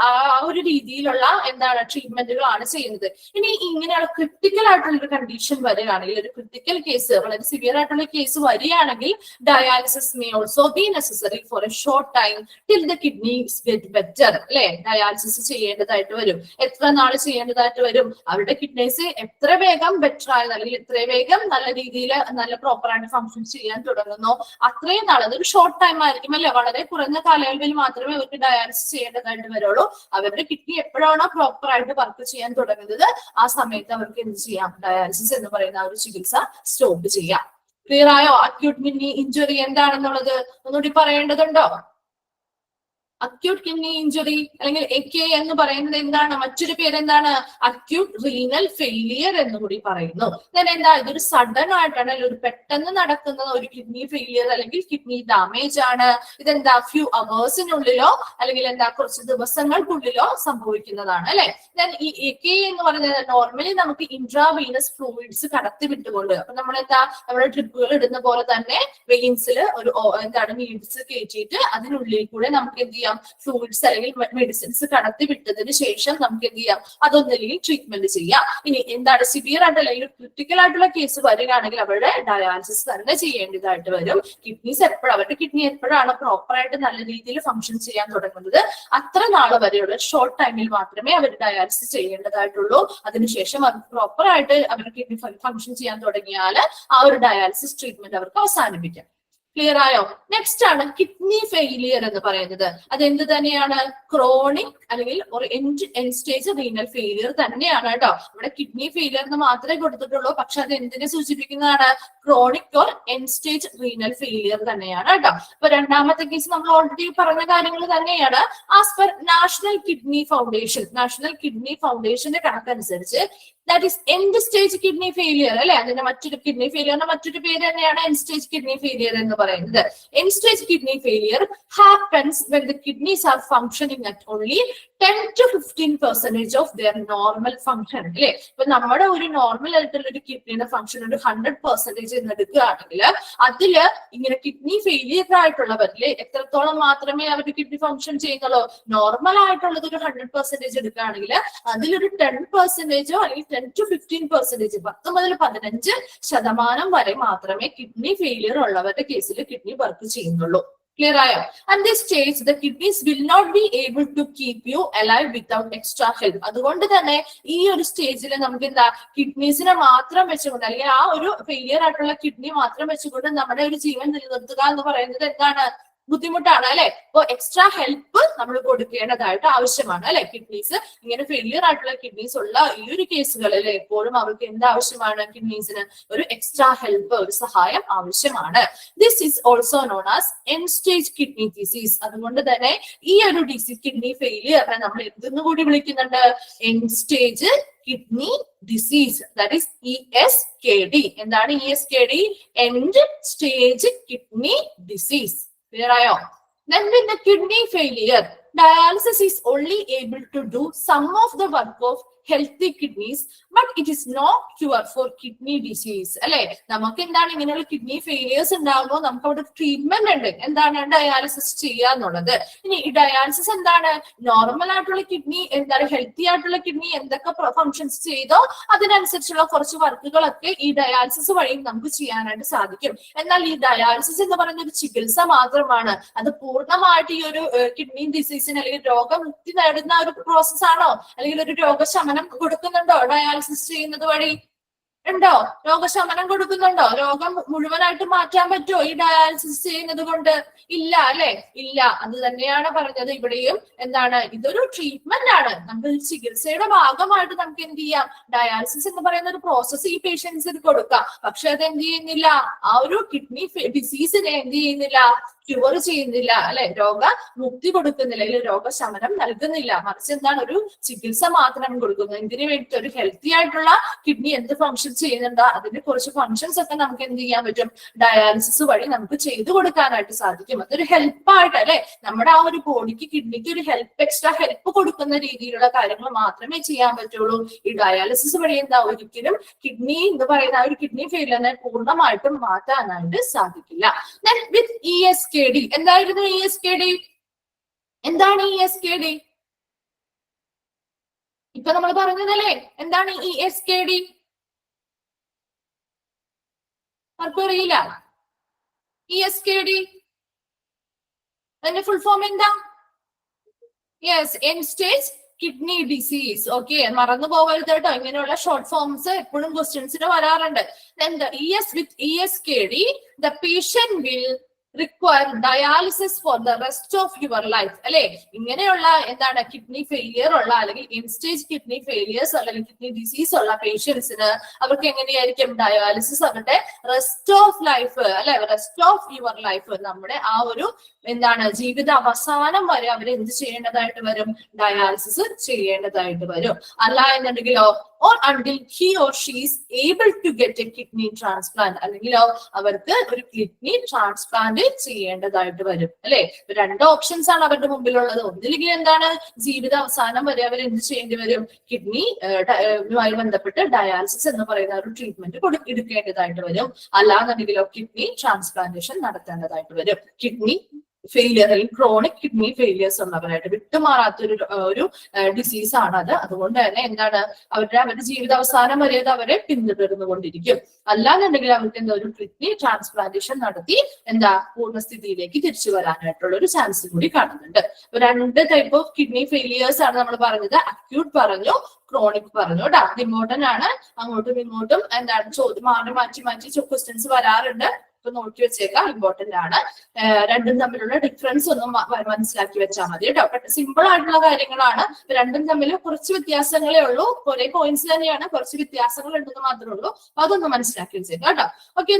ആ ഒരു രീതിയിലുള്ള എന്താണ് ട്രീറ്റ്മെന്റുകളാണ് ചെയ്യുന്നത്. ഇനി ഇങ്ങനെയുള്ള ക്രിട്ടിക്കൽ ആയിട്ടുള്ള ഒരു കണ്ടീഷൻ വരികയാണെങ്കിൽ, ഒരു ക്രിട്ടിക്കൽ കേസ് വളരെ സിവിയർ ആയിട്ടുള്ള കേസ് വരികയാണെങ്കിൽ dialysis may also be necessary four A short time till the kidneys get better അല്ലെ. ഡയാലിസിസ് ചെയ്യേണ്ടതായിട്ട് വരും. എത്ര നാൾ ചെയ്യേണ്ടതായിട്ട് വരും, അവരുടെ കിഡ്നീസ് എത്ര വേഗം ബെറ്റർ ആയത് അല്ലെങ്കിൽ എത്ര വേഗം നല്ല രീതിയിൽ നല്ല പ്രോപ്പറായിട്ട് ഫംഗ്ഷൻ ചെയ്യാൻ തുടങ്ങുന്നോ അത്രയും നാൾ, അതൊരു ഷോർട്ട് ടൈം ആയിരിക്കും അല്ലെ, വളരെ കുറഞ്ഞ കാലയളവിൽ മാത്രമേ അവർക്ക് ഡയാലിസിസ് ചെയ്യേണ്ടതായിട്ട് വരുള്ളൂ. അവരുടെ കിഡ്നി എപ്പോഴാണോ പ്രോപ്പറായിട്ട് വർക്ക് ചെയ്യാൻ തുടങ്ങുന്നത് ആ സമയത്ത് അവർക്ക് എന്ത് ചെയ്യാം, ഡയാലിസിസ് എന്ന് പറയുന്ന ഒരു ചികിത്സ സ്റ്റോപ്പ് ചെയ്യാം. ക്ലിയർ ആയോ? അക്യൂട്ട് കിഡ്നി ഇഞ്ചുറി എന്താണെന്നുള്ളത് ഒന്നുകൂടി പറയേണ്ടതുണ്ടോ? അക്യൂട്ട് കിഡ്നി ഇഞ്ചുറി അല്ലെങ്കിൽ AK എന്ന് പറയുന്നത് എന്താണ്? മറ്റൊരു പേരെന്താണ്? അക്യൂട്ട് റീനൽ ഫെയിലിയർ എന്ന് കൂടി പറയുന്നു. എന്താ, ഇതൊരു സഡൻ ആയിട്ടാണ്, അല്ലെങ്കിൽ ഒരു പെട്ടെന്ന് നടക്കുന്ന ഒരു കിഡ്നി ഫെയിലിയർ അല്ലെങ്കിൽ കിഡ്നി ഡാമേജ് ആണ്. ഇതെന്താ ഫ്യൂ അവേഴ്സിനുള്ളിലോ അല്ലെങ്കിൽ എന്താ കുറച്ച് ദിവസങ്ങൾക്കുള്ളിലോ സംഭവിക്കുന്നതാണ് അല്ലെ. ഈ AK എന്ന് പറയുന്നത് നോർമലി നമുക്ക് ഇൻട്രാവീനസ് ഫ്ലൂയിഡ്സ് കടത്തി വിട്ടുകൊണ്ട്, അപ്പൊ നമ്മളെന്താ നമ്മുടെ ട്രിപ്പുകൾ ഇടുന്ന പോലെ തന്നെ വെയിൻസിൽ ഒരു എന്താണ് നീഡ്സ് കയറ്റിയിട്ട് അതിനുള്ളിൽ കൂടെ നമുക്ക് എന്ത് ചെയ്യാം, ഫ്ലൂയിഡ്സ് അല്ലെങ്കിൽ മെഡിസിൻസ് കടത്തി വിട്ടതിന് ശേഷം നമുക്ക് എന്ത് ചെയ്യാം, അതൊന്നല്ലെങ്കിൽ ട്രീറ്റ്മെന്റ് ചെയ്യാം. ഇനി എന്താണ് സിവിയർ ആയിട്ട് അല്ലെങ്കിൽ ക്രിട്ടിക്കൽ ആയിട്ടുള്ള കേസ് വരികയാണെങ്കിൽ അവരുടെ ഡയാലിസിസ് തന്നെ ചെയ്യേണ്ടതായിട്ട് വരും. അവരുടെ കിഡ്നി എപ്പോഴാണ് പ്രോപ്പർ ആയിട്ട് നല്ല രീതിയിൽ ഫംഗ്ഷൻ ചെയ്യാൻ തുടങ്ങുന്നത് അത്ര നാളെ വരെയുള്ള ഷോർട്ട് ടൈമിൽ മാത്രമേ അവർ ഡയാലിസിസ് ചെയ്യേണ്ടതായിട്ടുള്ളൂ. അതിനുശേഷം അവർ പ്രോപ്പർ ആയിട്ട് അവരുടെ കിഡ്നി ഫംഗ്ഷൻ ചെയ്യാൻ തുടങ്ങിയാൽ ആ ഒരു ഡയാലിസിസ് ട്രീറ്റ്മെന്റ് അവർക്ക് അവസാനിപ്പിക്കാം. ക്ലിയർ ആയോ? നെക്സ്റ്റ് ആണ് കിഡ്നി ഫെയിലിയർ എന്ന് പറയുന്നത്. അത് എന്ത് തന്നെയാണ്? ക്രോണിക് അല്ലെങ്കിൽ ഒരു എൻഡ് സ്റ്റേജ് റീനൽ ഫെയിലിയർ തന്നെയാണ് കേട്ടോ. ഇവിടെ കിഡ്നി ഫെയിലിയർ എന്ന് മാത്രമേ കൊടുത്തിട്ടുള്ളൂ, പക്ഷെ അത് എന്തിനെ സൂചിപ്പിക്കുന്നതാണ്? Chronic or end stage renal failure തന്നെയാണ് കേട്ടോ. അപ്പൊ രണ്ടാമത്തെ കേസ് നമ്മൾ ഓൾറെഡി പറഞ്ഞ കാര്യങ്ങൾ തന്നെയാണ്. ആസ് പെർ നാഷണൽ കിഡ്നി ഫൗണ്ടേഷന്റെ കണക്കനുസരിച്ച് that is end stage kidney failure അല്ലെ. അതിന്റെ മറ്റൊരു കിഡ്നി ഫെയിലിയറിന്റെ മറ്റൊരു പേര് തന്നെയാണ് എൻഡ് സ്റ്റേജ് കിഡ്നി ഫെയിലിയർ എന്ന് പറയുന്നത്. End stage kidney failure happens when the kidneys are functioning at only 10 to 15% of their normal function അല്ലെ. ഇപ്പൊ നമ്മുടെ ഒരു നോർമൽ ആയിട്ടുള്ള ഒരു കിഡ്നിയുടെ ഫംഗ്ഷൻ ഒരു 100% എന്ന് എടുക്കുകയാണെങ്കിൽ അതില് ഇങ്ങനെ കിഡ്നി ഫെയിലിയർ ആയിട്ടുള്ളവരിൽ എത്രത്തോളം മാത്രമേ അവരുടെ കിഡ്നി ഫംഗ്ഷൻ ചെയ്യുന്നുള്ളൂ? നോർമൽ ആയിട്ടുള്ളത് ഒരു 100% എടുക്കുകയാണെങ്കിൽ അതിലൊരു 10% അല്ലെങ്കിൽ 10 to 15%, 10 മുതൽ 15% വരെ മാത്രമേ കിഡ്നി ഫെയിലിയർ ഉള്ളവരുടെ കേസിൽ കിഡ്നി വർക്ക് ചെയ്യുന്നുള്ളൂ. Clear ആയോ? And this stage the kidneys will not be able to keep you alive without extra help. അതുകൊണ്ട് തന്നെ ഈ ഒരു സ്റ്റേജിൽ നമുക്ക് എന്താ കിഡ്നീസിനെ മാത്രം വെച്ചുകൊണ്ട് അല്ലെങ്കിൽ ആ ഒരു ഫെയിലിയർ ആയിട്ടുള്ള കിഡ്നി മാത്രം വെച്ചുകൊണ്ട് നമ്മുടെ ഒരു ജീവൻ നിലനിർത്തുക എന്ന് പറയുന്നത് എന്താണ്? ബുദ്ധിമുട്ടാണ് അല്ലെ. അപ്പൊ എക്സ്ട്രാ ഹെൽപ്പ് നമ്മൾ കൊടുക്കേണ്ടതായിട്ട് ആവശ്യമാണ് അല്ലെ. കിഡ്നീസ് ഇങ്ങനെ ഫെയിലിയർ ആയിട്ടുള്ള കിഡ്നീസ് ഉള്ള ഈ ഒരു കേസുകളിൽ എപ്പോഴും അവർക്ക് എന്താവശ്യമാണ്? കിഡ്നീസിന് ഒരു എക്സ്ട്രാ ഹെൽപ്പ്, ഒരു സഹായം ആവശ്യമാണ്. This is also known as end stage kidney disease. അതുകൊണ്ട് തന്നെ ഈ ഒരു ഡിസീസ് കിഡ്നി ഫെയിലിയറിനെ നമ്മൾ എന്തെന്ന് കൂടി വിളിക്കുന്നുണ്ട്? End stage kidney disease. That is ESKD. എന്താണ് ESKD? End stage kidney disease. Clear ആയോ? Then with the kidney failure, dialysis is only able to do some of the work of healthy kidneys, but it is not cure for kidney disease അല്ലെ. നമുക്ക് എന്താണ് ഇങ്ങനെയുള്ള kidney failures ഉണ്ടാകുമ്പോൾ നമുക്ക് അവിടെ treatment ഉണ്ട്. എന്താണ്? ഡയാലിസിസ് ചെയ്യുക എന്നുള്ളത്. ഇനി ഈ ഡയാലിസിസ് എന്താണ്? നോർമൽ ആയിട്ടുള്ള കിഡ്നി എന്താണ് ഹെൽത്തി ആയിട്ടുള്ള കിഡ്നി എന്തൊക്കെ ഫങ്ഷൻസ് ചെയ്തോ അതിനനുസരിച്ചുള്ള കുറച്ച് വർക്കുകളൊക്കെ ഈ ഡയാലിസിസ് വഴി നമുക്ക് ചെയ്യാനായിട്ട് സാധിക്കും. എന്നാൽ ഈ ഡയാലിസിസ് എന്ന് പറയുന്ന ഒരു ചികിത്സ മാത്രമാണ്. അത് പൂർണ്ണമായിട്ട് ഈ ഒരു കിഡ്നി ഡിസീസിന് അല്ലെങ്കിൽ രോഗമുക്തി നേടുന്ന ഒരു പ്രോസസ് ആണോ? അല്ലെങ്കിൽ ഒരു രോഗശമനം കൊടുക്കുന്നുണ്ടോ ഡയാലിസിസ് ചെയ്യുന്നത് വഴി? ഉണ്ടോ? രോഗശമനം കൊടുക്കുന്നുണ്ടോ? രോഗം മുഴുവനായിട്ട് മാറ്റാൻ പറ്റുമോ ഈ ഡയാലിസിസ് ചെയ്യുന്നത് കൊണ്ട്? ഇല്ല അല്ലെ. ഇല്ല. അത് തന്നെയാണ് പറഞ്ഞത് ഇവിടെയും. എന്താണ്? ഇതൊരു ട്രീറ്റ്മെന്റ് ആണ്. നമുക്ക് ചികിത്സയുടെ ഭാഗമായിട്ട് നമുക്ക് എന്ത് ചെയ്യാം? ഡയാലിസിസ് എന്ന് പറയുന്ന ഒരു പ്രോസസ് ഈ പേഷ്യൻസിന് കൊടുക്കാം. പക്ഷെ അത് എന്ത് ചെയ്യുന്നില്ല? ആ ഒരു കിഡ്നി ഡിസീസിനെ എന്ത് ചെയ്യുന്നില്ല? ക്യൂർ ചെയ്യുന്നില്ല അല്ലെ. രോഗമുക്തി കൊടുക്കുന്നില്ല അല്ലെങ്കിൽ രോഗശമനം നൽകുന്നില്ല. മറിച്ച് എന്താണ്? ഒരു ചികിത്സ മാത്രം കൊടുക്കുന്നത്. ഇതിനു വേണ്ടിയിട്ട് ഒരു ഹെൽത്തി ആയിട്ടുള്ള കിഡ്നി എന്ത് ഫംഗ്ഷൻ ചെയ്യുന്നുണ്ടോ അതിന്റെ കുറച്ച് ഫംഗ്ഷൻസ് ഒക്കെ നമുക്ക് എന്ത് ചെയ്യാൻ പറ്റും? ഡയാലിസിസ് വഴി നമുക്ക് ചെയ്തു കൊടുക്കാനായിട്ട് സാധിക്കും. അതൊരു ഹെൽപ്പായിട്ട് അല്ലെ. നമ്മുടെ ആ ഒരു ബോഡിക്ക് കിഡ്നിക്ക് ഒരു ഹെൽപ്പ്, എക്സ്ട്രാ ഹെൽപ്പ് കൊടുക്കുന്ന രീതിയിലുള്ള കാര്യങ്ങൾ മാത്രമേ ചെയ്യാൻ പറ്റുള്ളൂ. ഈ ഡയാലിസിസ് വഴി എന്താ ഒരിക്കലും കിഡ്നി എന്ന് പറയുന്ന ആ ഒരു കിഡ്നി ഫെയിലിയറിനെ പൂർണ്ണമായിട്ടും മാറ്റാനായിട്ട് സാധിക്കില്ല. Then with ESKD, എന്തായിരുന്നു ESKD? എന്താണ് ESKD? ഇപ്പൊ നമ്മൾ പറഞ്ഞതല്ലേ എന്താണ് ESKD? ആർക്കും അറിയില്ല ESKD അതിന്റെ ഫുൾ ഫോം എന്താ? Yes, end stage kidney disease. Okay, മറന്നു പോകരുത് കേട്ടോ. ഇങ്ങനെയുള്ള ഷോർട്ട് ഫോംസ് എപ്പോഴും ക്വസ്റ്റ്യൻസിന് വരാറുണ്ട്. Then the with ESKD the patient will require dialysis for the rest of your life അല്ലെ. ഇങ്ങനെയുള്ള എന്താണ് കിഡ്നി ഫെയിലിയർ ഉള്ള അല്ലെങ്കിൽ എൻഡ് സ്റ്റേജ് കിഡ്നി ഫെയിലിയേഴ്സ് അല്ലെങ്കിൽ കിഡ്നി ഡിസീസ് ഉള്ള പേഷ്യൻസിന് അവർക്ക് എങ്ങനെയായിരിക്കും ഡയാലിസിസ് അവരുടെ റെസ്റ്റ് ഓഫ് ലൈഫ് അല്ലെ, റെസ്റ്റ് ഓഫ് യുവർ ലൈഫ്, നമ്മുടെ ആ ഒരു എന്താണ് ജീവിത അവസാനം വരെ അവർ എന്ത് ചെയ്യേണ്ടതായിട്ട് വരും, ഡയാലിസിസ് ചെയ്യേണ്ടതായിട്ട് വരും. അല്ല എന്നുണ്ടെങ്കിലോ or until he or she is able to get a kidney transplant, അല്ലെങ്കിലോ അവർക്ക് ഒരു കിഡ്നി ട്രാൻസ്പ്ലാന്റ് ചെയ്യേണ്ടതായിട്ട് വരും അല്ലെ. രണ്ട് ഓപ്ഷൻസ് ആണ് അവരുടെ മുമ്പിലുള്ളത്. ഒന്നില്ലെങ്കിൽ എന്താണ് ജീവിത അവസാനം വരെ അവർ എന്ത് ചെയ്യേണ്ടി വരും, കിഡ്നിയുമായി ബന്ധപ്പെട്ട് ഡയാലിസിസ് എന്ന് പറയുന്ന ഒരു ട്രീറ്റ്മെന്റ് എടുക്കേണ്ടതായിട്ട് വരും. അല്ലാന്നുണ്ടെങ്കിലോ കിഡ്നി ട്രാൻസ്പ്ലാന്റേഷൻ നടത്തേണ്ടതായിട്ട് വരും. കിഡ്നി ഫെയിലിയർ അല്ലെങ്കിൽ ക്രോണിക് കിഡ്നി ഫെയിലിയേഴ്സ് ഉള്ളവരായിട്ട് വിട്ടുമാറാത്തൊരു ഡിസീസ് ആണ് അത്. അതുകൊണ്ട് തന്നെ എന്താണ് അവരുടെ ജീവിതാവസാനം വരെ അത് അവരെ പിന്തുടർന്നുകൊണ്ടിരിക്കും. അല്ലാന്നുണ്ടെങ്കിൽ അവർക്ക് എന്താ ഒരു കിഡ്നി ട്രാൻസ്പ്ലാന്റേഷൻ നടത്തി എന്താ പൂർണ്ണസ്ഥിതിയിലേക്ക് തിരിച്ചു വരാനായിട്ടുള്ള ഒരു ചാൻസ് കൂടി കാണുന്നുണ്ട്. രണ്ട് ടൈപ്പ് ഓഫ് കിഡ്നി ഫെയിലിയേഴ്സ് ആണ് നമ്മൾ പറഞ്ഞത്. അക്യൂട്ട് പറഞ്ഞു, ക്രോണിക് പറഞ്ഞു കേട്ടോ. അത് ഇമ്പോർട്ടന്റ് ആണ്. അങ്ങോട്ടും ഇങ്ങോട്ടും എന്താണ് ചോദ്യം മാറ്റി ക്വസ്റ്റ്യൻസ് വരാറുണ്ട്. ഇപ്പൊ നോക്കി വെച്ചേക്കാം, ഇമ്പോർട്ടന്റ് ആണ്. രണ്ടും തമ്മിലുള്ള ഡിഫറൻസ് ഒന്നും മനസ്സിലാക്കി വെച്ചാൽ മതി കേട്ടോ. സിമ്പിൾ ആയിട്ടുള്ള കാര്യങ്ങളാണ്. രണ്ടും തമ്മിൽ കുറച്ച് വ്യത്യാസങ്ങളേ ഉള്ളൂ. ഒരേ പോയിന്റ്സ് തന്നെയാണ്, കുറച്ച് വ്യത്യാസങ്ങൾ ഉണ്ടെന്ന് മാത്രമേ ഉള്ളൂ. അതൊന്ന് മനസ്സിലാക്കി വെച്ചേക്കാം കേട്ടോ. ഓക്കെ,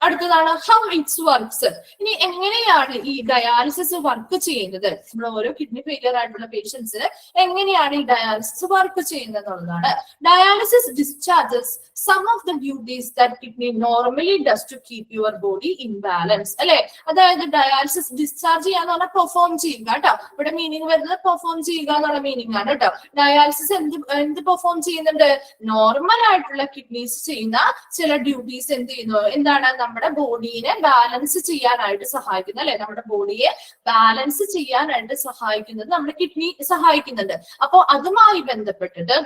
അടുത്തതാണ് ഹൗ ഇറ്റ്സ് വർക്ക്സ്. ഇനി എങ്ങനെയാണ് ഈ ഡയാലിസിസ് വർക്ക് ചെയ്യുന്നത്, നമ്മൾ ഓരോ കിഡ്നി ഫെയിലിയർ ആയിട്ടുള്ള പേഷ്യൻസിന് എങ്ങനെയാണ് ഈ ഡയാലിസിസ് വർക്ക് ചെയ്യുന്നത് എന്നുള്ളതാണ്. Dialysis discharges some of the duties that kidney normally does to keep your body in balance അല്ലെ. അതായത് ഡയാലിസിസ് ഡിസ്ചാർജ് ചെയ്യാന്ന് പറഞ്ഞാൽ പെർഫോം ചെയ്യുക കേട്ടോ. ഇവിടെ മീനിങ് വരുന്നത് പെർഫോം ചെയ്യുക എന്നുള്ള മീനിങ് ആണ് കേട്ടോ. ഡയാലിസിസ് എന്ത് പെർഫോം ചെയ്യുന്നുണ്ട്, നോർമൽ ആയിട്ടുള്ള കിഡ്നീസ് ചെയ്യുന്ന ചില ഡ്യൂട്ടീസ് എന്ത് ചെയ്യുന്നു, എന്താണ് നമ്മുടെ ബോഡിയെ ബാലൻസ് ചെയ്യാനായിട്ട് സഹായിക്കുന്നത് അല്ലെ. നമ്മുടെ ബോഡിയെ ബാലൻസ് ചെയ്യാനായിട്ട് സഹായിക്കുന്നത് നമ്മുടെ കിഡ്നി സഹായിക്കുന്നുണ്ട്. അപ്പോ അതുമായി ബന്ധപ്പെട്ടിട്ട്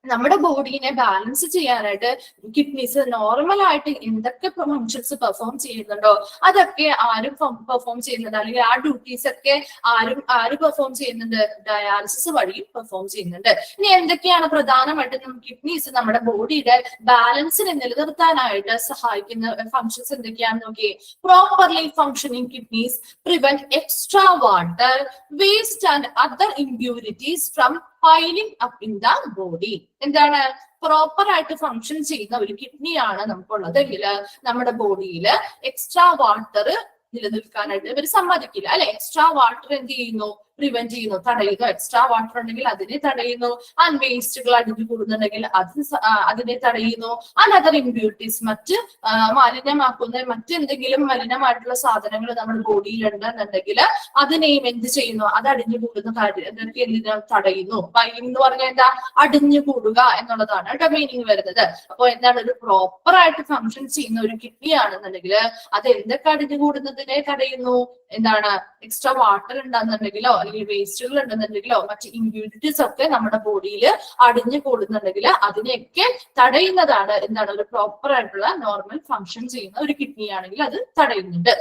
നമ്മുടെ ബോഡിനെ ബാലൻസ് ചെയ്യാനായിട്ട് കിഡ്നീസ് നോർമൽ ആയിട്ട് എന്തൊക്കെ ഫങ്ഷൻസ് പെർഫോം ചെയ്യുന്നുണ്ടോ അതൊക്കെ ആരും പെർഫോം ചെയ്യുന്നുണ്ട്, അല്ലെങ്കിൽ ആ ഡ്യൂട്ടീസ് ഒക്കെ ആര് പെർഫോം ചെയ്യുന്നുണ്ട്, ഡയാലിസിസ് വഴി പെർഫോം ചെയ്യുന്നുണ്ട്. ഇനി എന്തൊക്കെയാണ് പ്രധാനമായിട്ടും കിഡ്നീസ് നമ്മുടെ ബോഡിയുടെ ബാലൻസിനെ നിലനിർത്താനായിട്ട് സഹായിക്കുന്ന ഫങ്ഷൻസ് എന്തൊക്കെയാണെന്ന് നോക്കിയേ. Properly functioning kidneys prevent extra water, waste and other impurities from piling up in the body. എന്താണ് പ്രോപ്പർ ആയിട്ട് ഫങ്ഷൻ ചെയ്യുന്ന ഒരു കിഡ്നിയാണ് നമുക്കുള്ളതെങ്കിൽ നമ്മുടെ ബോഡിയിൽ എക്സ്ട്രാ വാട്ടർ നിലനിൽക്കാനായിട്ട് ഇവർ സമ്മതിക്കില്ല അല്ലെ. എക്സ്ട്രാ വാട്ടർ എന്ത് ചെയ്യുന്നു, പ്രിവെന്റ് ചെയ്യുന്നു, തടയുന്നു. എക്സ്ട്രാ വാട്ടർ ഉണ്ടെങ്കിൽ അതിനെ തടയുന്നു. ആൻഡ് വേസ്റ്റുകൾ അടിഞ്ഞു കൂടുന്നുണ്ടെങ്കിൽ അതിനെ തടയുന്നു. ആൻഡ് അതർ ഇംപ്യൂരിറ്റീസ്, മറ്റ് മാലിന്യമാക്കുന്ന മറ്റെന്തെങ്കിലും മലിനമായിട്ടുള്ള സാധനങ്ങൾ നമ്മുടെ ബോഡിയിൽ ഉണ്ടെന്നുണ്ടെങ്കിൽ അതിനെയും എന്ത് ചെയ്യുന്നു, അത് അടിഞ്ഞു കൂടുന്ന കാര്യം എന്തൊക്കെ എന്തിനാ തടയുന്നു. പൈലിംഗ് എന്ന് പറഞ്ഞാൽ എന്താ, അടിഞ്ഞു കൂടുക എന്നുള്ളതാണ് കേട്ടോ മീനിങ് വരുന്നത്. അപ്പൊ എന്താണ്, ഒരു പ്രോപ്പർ ആയിട്ട് ഫങ്ഷൻ ചെയ്യുന്ന ഒരു കിഡ്നി ആണെന്നുണ്ടെങ്കിൽ അത് എന്തൊക്കെ അടിഞ്ഞു കൂടുന്നതിനെ തടയുന്നു, എന്താണ് എക്സ്ട്രാ വാട്ടർ ഉണ്ടെന്നുണ്ടെങ്കിലോ അല്ലെങ്കിൽ വേസ്റ്റുകൾ ഉണ്ടെന്നുണ്ടെങ്കിലോ മറ്റ് ഇംപ്യൂരിറ്റീസ് ഒക്കെ നമ്മുടെ ബോഡിയിൽ അടിഞ്ഞു കൂടുന്നുണ്ടെങ്കിൽ അതിനെയൊക്കെ തടയുന്നതാണ് എന്താണ് ഒരു പ്രോപ്പർ ആയിട്ടുള്ള നോർമൽ ഫങ്ഷൻ ചെയ്യുന്ന ഒരു കിഡ്നി ആണെങ്കിൽ അത് തടയുന്നുണ്ട്.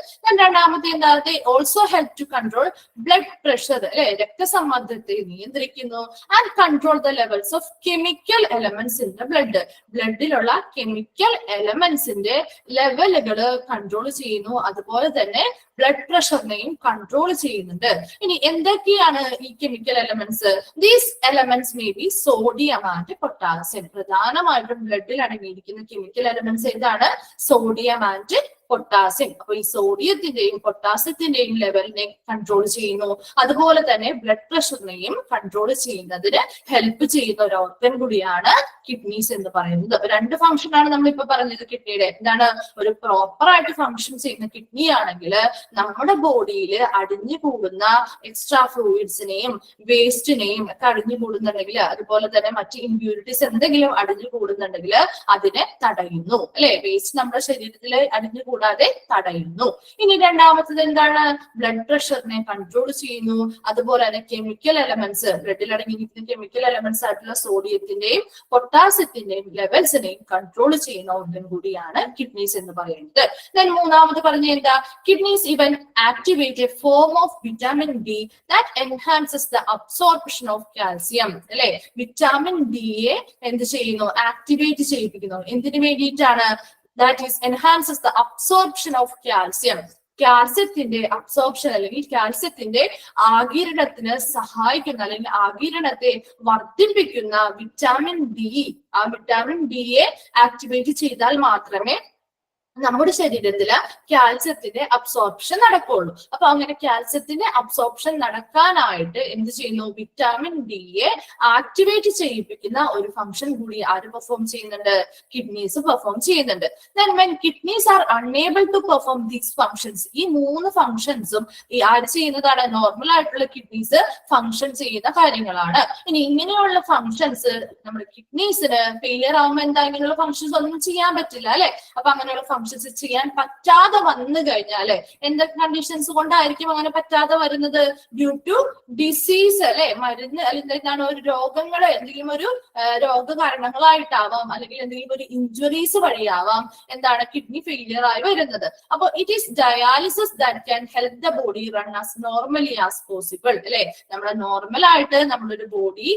രണ്ടാമത്തെ എന്താ, also help to control blood pressure അല്ലെ, രക്തസമ്മർദ്ദത്തെ നിയന്ത്രിക്കുന്നു. And control the levels of chemical elements in the blood, ബ്ലഡിലുള്ള കെമിക്കൽ എലമെന്റ്സിന്റെ ലെവലുകൾ കൺട്രോൾ ചെയ്യുന്നു. അതുപോലെ തന്നെ ബ്ലഡ് പ്രഷറിനെയും കൺട്രോൾ ചെയ്യുന്നുണ്ട്. ഇനി എന്തൊക്കെയാണ് ഈ chemical elements? These elements may be sodium and potassium. പ്രധാനമായിട്ടും ബ്ലഡിൽ അടങ്ങിയിരിക്കുന്ന കെമിക്കൽ എലമെന്റ്സ് ഏതാണ്? Sodium and potassium. അപ്പൊ ഈ സോഡിയത്തിന്റെയും പൊട്ടാസ്യത്തിന്റെയും ലെവലിനെ കൺട്രോൾ ചെയ്യുന്നു. അതുപോലെ തന്നെ ബ്ലഡ് പ്രഷറിനെയും കൺട്രോൾ ചെയ്യുന്നതിന് ഹെൽപ്പ് ചെയ്യുന്ന ഒരു ഓർഗൻ കൂടിയാണ് കിഡ്നീസ് എന്ന് പറയുന്നത്. രണ്ട് ഫംഗ്ഷൻ ആണ് നമ്മളിപ്പോ പറഞ്ഞത് കിഡ്നിയുടെ. എന്താണ്, ഒരു പ്രോപ്പർ ആയിട്ട് ഫംഗ്ഷൻ ചെയ്യുന്ന കിഡ്നി ആണെങ്കിൽ നമ്മുടെ ബോഡിയിൽ അടിഞ്ഞു കൂടുന്ന എക്സ്ട്രാ ഫ്ലൂയിഡ്സിനെയും വേസ്റ്റിനെയും ഒക്കെ അടിഞ്ഞു കൂടുന്നുണ്ടെങ്കിൽ, അതുപോലെ തന്നെ മറ്റ് ഇംപ്യൂരിറ്റീസ് എന്തെങ്കിലും അടിഞ്ഞു കൂടുന്നുണ്ടെങ്കിൽ അതിനെ തടയുന്നു അല്ലെ. വേസ്റ്റ് നമ്മുടെ ശരീരത്തിൽ അടിഞ്ഞു കൂടാതെ തടയുന്നു. ഇനി രണ്ടാമത്തത് എന്താണ്, ബ്ലഡ് പ്രഷറിനെ കൺട്രോൾ ചെയ്യുന്നു. അതുപോലെ തന്നെ കെമിക്കൽ എലമെന്റ്സ്, ബ്ലഡിൽ അടങ്ങിയിരിക്കുന്ന കെമിക്കൽ എലമെന്റ്സ് ആയിട്ടുള്ള സോഡിയത്തിന്റെയും പൊട്ടാസ്യത്തിന്റെയും ലെവൽസിനെയും കൺട്രോൾ ചെയ്യുന്ന ഓർഗൻ കൂടിയാണ് കിഡ്നീസ് എന്ന് പറയുന്നത്. ദെൻ മൂന്നാമത് പറഞ്ഞ എന്താ, kidneys even activate a form of vitamin D that enhances the absorption of calcium അല്ലെ. വിറ്റാമിൻ ഡിയെ എന്ത് ചെയ്യുന്നു, ആക്ടിവേറ്റ് ചെയ്യിപ്പിക്കുന്നു. എന്തിനു വേണ്ടിയിട്ടാണ്? That is enhances the absorption of calcium. കാൽസ്യത്തിന്റെ അബ്സോർപ്ഷൻ അല്ലെങ്കിൽ കാൽസ്യത്തിന്റെ ആഗിരണത്തിന് സഹായിക്കുന്ന അല്ലെങ്കിൽ ആഗിരണത്തെ വർദ്ധിപ്പിക്കുന്ന വിറ്റാമിൻ ഡി, ആ വിറ്റാമിൻ ഡിയെ ആക്ടിവേറ്റ് ചെയ്താൽ മാത്രമേ നമ്മുടെ ശരീരത്തില് കാൽസ്യത്തിന്റെ അബ്സോർപ്ഷൻ നടക്കുള്ളൂ. അപ്പൊ അങ്ങനെ കാൽസ്യത്തിന്റെ അബ്സോർപ്ഷൻ നടക്കാനായിട്ട് എന്ത് ചെയ്യുന്നു? വിറ്റാമിൻ ഡിയെ ആക്ടിവേറ്റ് ചെയ്യിപ്പിക്കുന്ന ഒരു ഫംഗ്ഷൻ കൂടി ആര് പെർഫോം ചെയ്യുന്നുണ്ട്? കിഡ്നീസ് പെർഫോം ചെയ്യുന്നുണ്ട്. Then when kidneys are unable to perform these functions, ഈ 3 ഫംഗ്ഷൻസും ഈ ആര് ചെയ്യുന്നതാണ്? നോർമൽ ആയിട്ടുള്ള കിഡ്നീസ് ഫംഗ്ഷൻ ചെയ്യുന്ന കാര്യങ്ങളാണ്. ഇനി ഇങ്ങനെയുള്ള ഫംഗ്ഷൻസ് നമ്മുടെ കിഡ്നീസിന് ഫെയിലിയർ ആവുമ്പോൾ എന്താ? ഇങ്ങനെയുള്ള ഫംഗ്ഷൻസ് ഒന്നും ചെയ്യാൻ പറ്റില്ല അല്ലെ? അപ്പൊ അങ്ങനെയുള്ള ഫംഗ്ഷൻസ് ചെയ്യാൻ പറ്റാതെ വന്നു കഴിഞ്ഞാല് എന്തൊക്കെ കണ്ടീഷൻസ് കൊണ്ടായിരിക്കും അങ്ങനെ പറ്റാതെ വരുന്നത്? ഡ്യൂ ടു ഡിസീസ് അല്ലെ, മരുന്ന് അല്ലെങ്കിൽ എന്താണ് ഒരു രോഗങ്ങള് എന്തെങ്കിലും ഒരു രോഗകാരണങ്ങളായിട്ടാവാം, അല്ലെങ്കിൽ എന്തെങ്കിലും ഒരു ഇഞ്ചുറീസ് വഴിയാവാം എന്താണ് കിഡ്നി ഫെയിലിയർ ആയി വരുന്നത്. അപ്പൊ it is dialysis that can help the body run as normally as possible അല്ലെ. നമ്മുടെ നോർമൽ ആയിട്ട് നമ്മളൊരു ബോഡി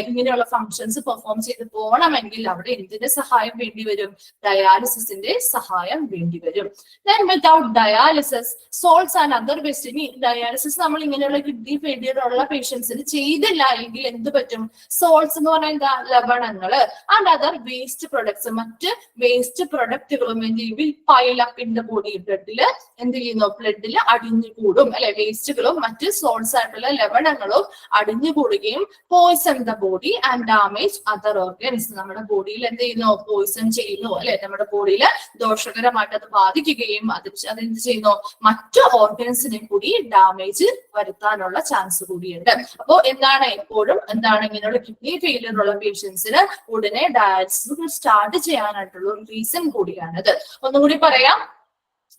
ഇങ്ങനെയുള്ള ഫംഗ്ഷൻസ് പെർഫോം ചെയ്ത് പോകണമെങ്കിൽ അവിടെ എന്തിന്റെ സഹായം വേണ്ടി വരും? ഡയാലിസിസിന്റെ സഹായം വേണ്ടി വരും. Then without dialysis, salts and other waste, ഇനി ഡയാലിസിസ് നമ്മൾ ഇങ്ങനെയുള്ള കിഡ്നി ഫെയിലിയർ ഉള്ള പേഷ്യൻസിന് ചെയ്തില്ല എങ്കിൽ എന്ത് പറ്റും? സോൾട്സ് എന്ന് പറഞ്ഞാൽ എന്താ? ലവണങ്ങള് ആൻഡ് അതർ വേസ്റ്റ് പ്രൊഡക്ട്സ്, മറ്റ് വേസ്റ്റ് പ്രൊഡക്റ്റുകളും എന്ത് ചെയ്യും? Pile up in the body. ബ്ലഡില് എന്ത് ചെയ്യുന്നു? ബ്ലഡില് അടിഞ്ഞുകൂടും അല്ലെ. വേസ്റ്റുകളും മറ്റ് സോൾട്സ് ആയിട്ടുള്ള ലവണങ്ങളും അടിഞ്ഞുകൂടുകയും poison the body and damage other organs, നമ്മുടെ ബോഡിയിൽ എന്ത് ചെയ്യുന്നു? പോയിസൺ ചെയ്യുന്നു അല്ലെ. നമ്മുടെ ബോഡിയിൽ ദോഷകരമായിട്ട് അത് ബാധിക്കുകയും അതെന്ത് ചെയ്യുന്നു? മറ്റു ഓർഗൻസിനെ കൂടി ഡാമേജ് വരുത്താനുള്ള ചാൻസ് കൂടിയുണ്ട്. അപ്പോ എന്താണ് എപ്പോഴും എന്താണ് ഇങ്ങനെയുള്ള കിഡ്നി ഫെയിലിയർ ഉള്ള പേഷ്യൻസിന് ഉടനെ ഡയാലിസിസ് സ്റ്റാർട്ട് ചെയ്യാനായിട്ടുള്ള ഒരു റീസൺ കൂടിയാണിത്. ഒന്നുകൂടി പറയാം,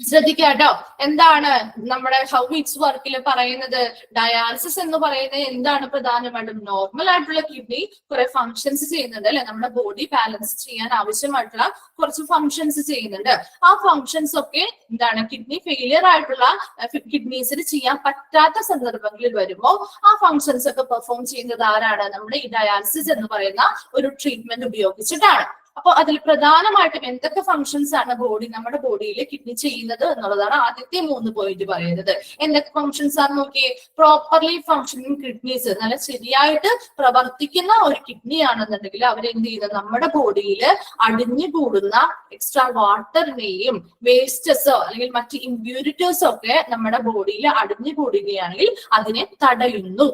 ശ്രദ്ധിക്കാട്ടോ. എന്താണ് നമ്മുടെ ഹൗ ഇറ്റ്സ് വർക്കിൽ പറയുന്നത്? ഡയാലിസിസ് എന്ന് പറയുന്നത് എന്താണ്? പ്രധാനമായിട്ടും നോർമൽ ആയിട്ടുള്ള കിഡ്നി കുറെ ഫങ്ഷൻസ് ചെയ്യുന്നുണ്ട് അല്ലെ. നമ്മുടെ ബോഡി ബാലൻസ് ചെയ്യാൻ ആവശ്യമായിട്ടുള്ള കുറച്ച് ഫങ്ഷൻസ് ചെയ്യുന്നുണ്ട്. ആ ഫങ്ഷൻസ് ഒക്കെ എന്താണ്? കിഡ്നി ഫെയിലിയർ ആയിട്ടുള്ള കിഡ്നീസിന് ചെയ്യാൻ പറ്റാത്ത സന്ദർഭങ്ങളിൽ വരുമ്പോൾ ആ ഫങ്ഷൻസ് ഒക്കെ പെർഫോം ചെയ്യുന്നത് ആരാണ്? നമ്മുടെ ഈ ഡയാലിസിസ് എന്ന് പറയുന്ന ഒരു ട്രീറ്റ്മെന്റ് ഉപയോഗിച്ചിട്ടാണ്. അപ്പൊ അതിൽ പ്രധാനമായിട്ടും എന്തൊക്കെ ഫങ്ഷൻസ് ആണ് നമ്മുടെ ബോഡിയിൽ കിഡ്നി ചെയ്യുന്നത് എന്നുള്ളതാണ് ആദ്യത്തെ 3 പോയിന്റ് പറയുന്നത്. എന്തൊക്കെ ഫങ്ഷൻസ് ആണ് നോക്കിയേ. പ്രോപ്പർലി ഫങ്ഷനിങ് കിഡ്നീസ്, നല്ല ശരിയായിട്ട് പ്രവർത്തിക്കുന്ന ഒരു കിഡ്നി ആണെന്നുണ്ടെങ്കിൽ അവരെന്ത് ചെയ്യുന്നത്? നമ്മുടെ ബോഡിയിൽ അടിഞ്ഞുകൂടുന്ന എക്സ്ട്രാ വാട്ടറിനെയും വേസ്റ്റസോ അല്ലെങ്കിൽ മറ്റ് ഇമ്പ്യൂരിറ്റീസോ ഒക്കെ നമ്മുടെ ബോഡിയിൽ അടിഞ്ഞുകൂടുകയാണെങ്കിൽ അതിനെ തടയുന്നു.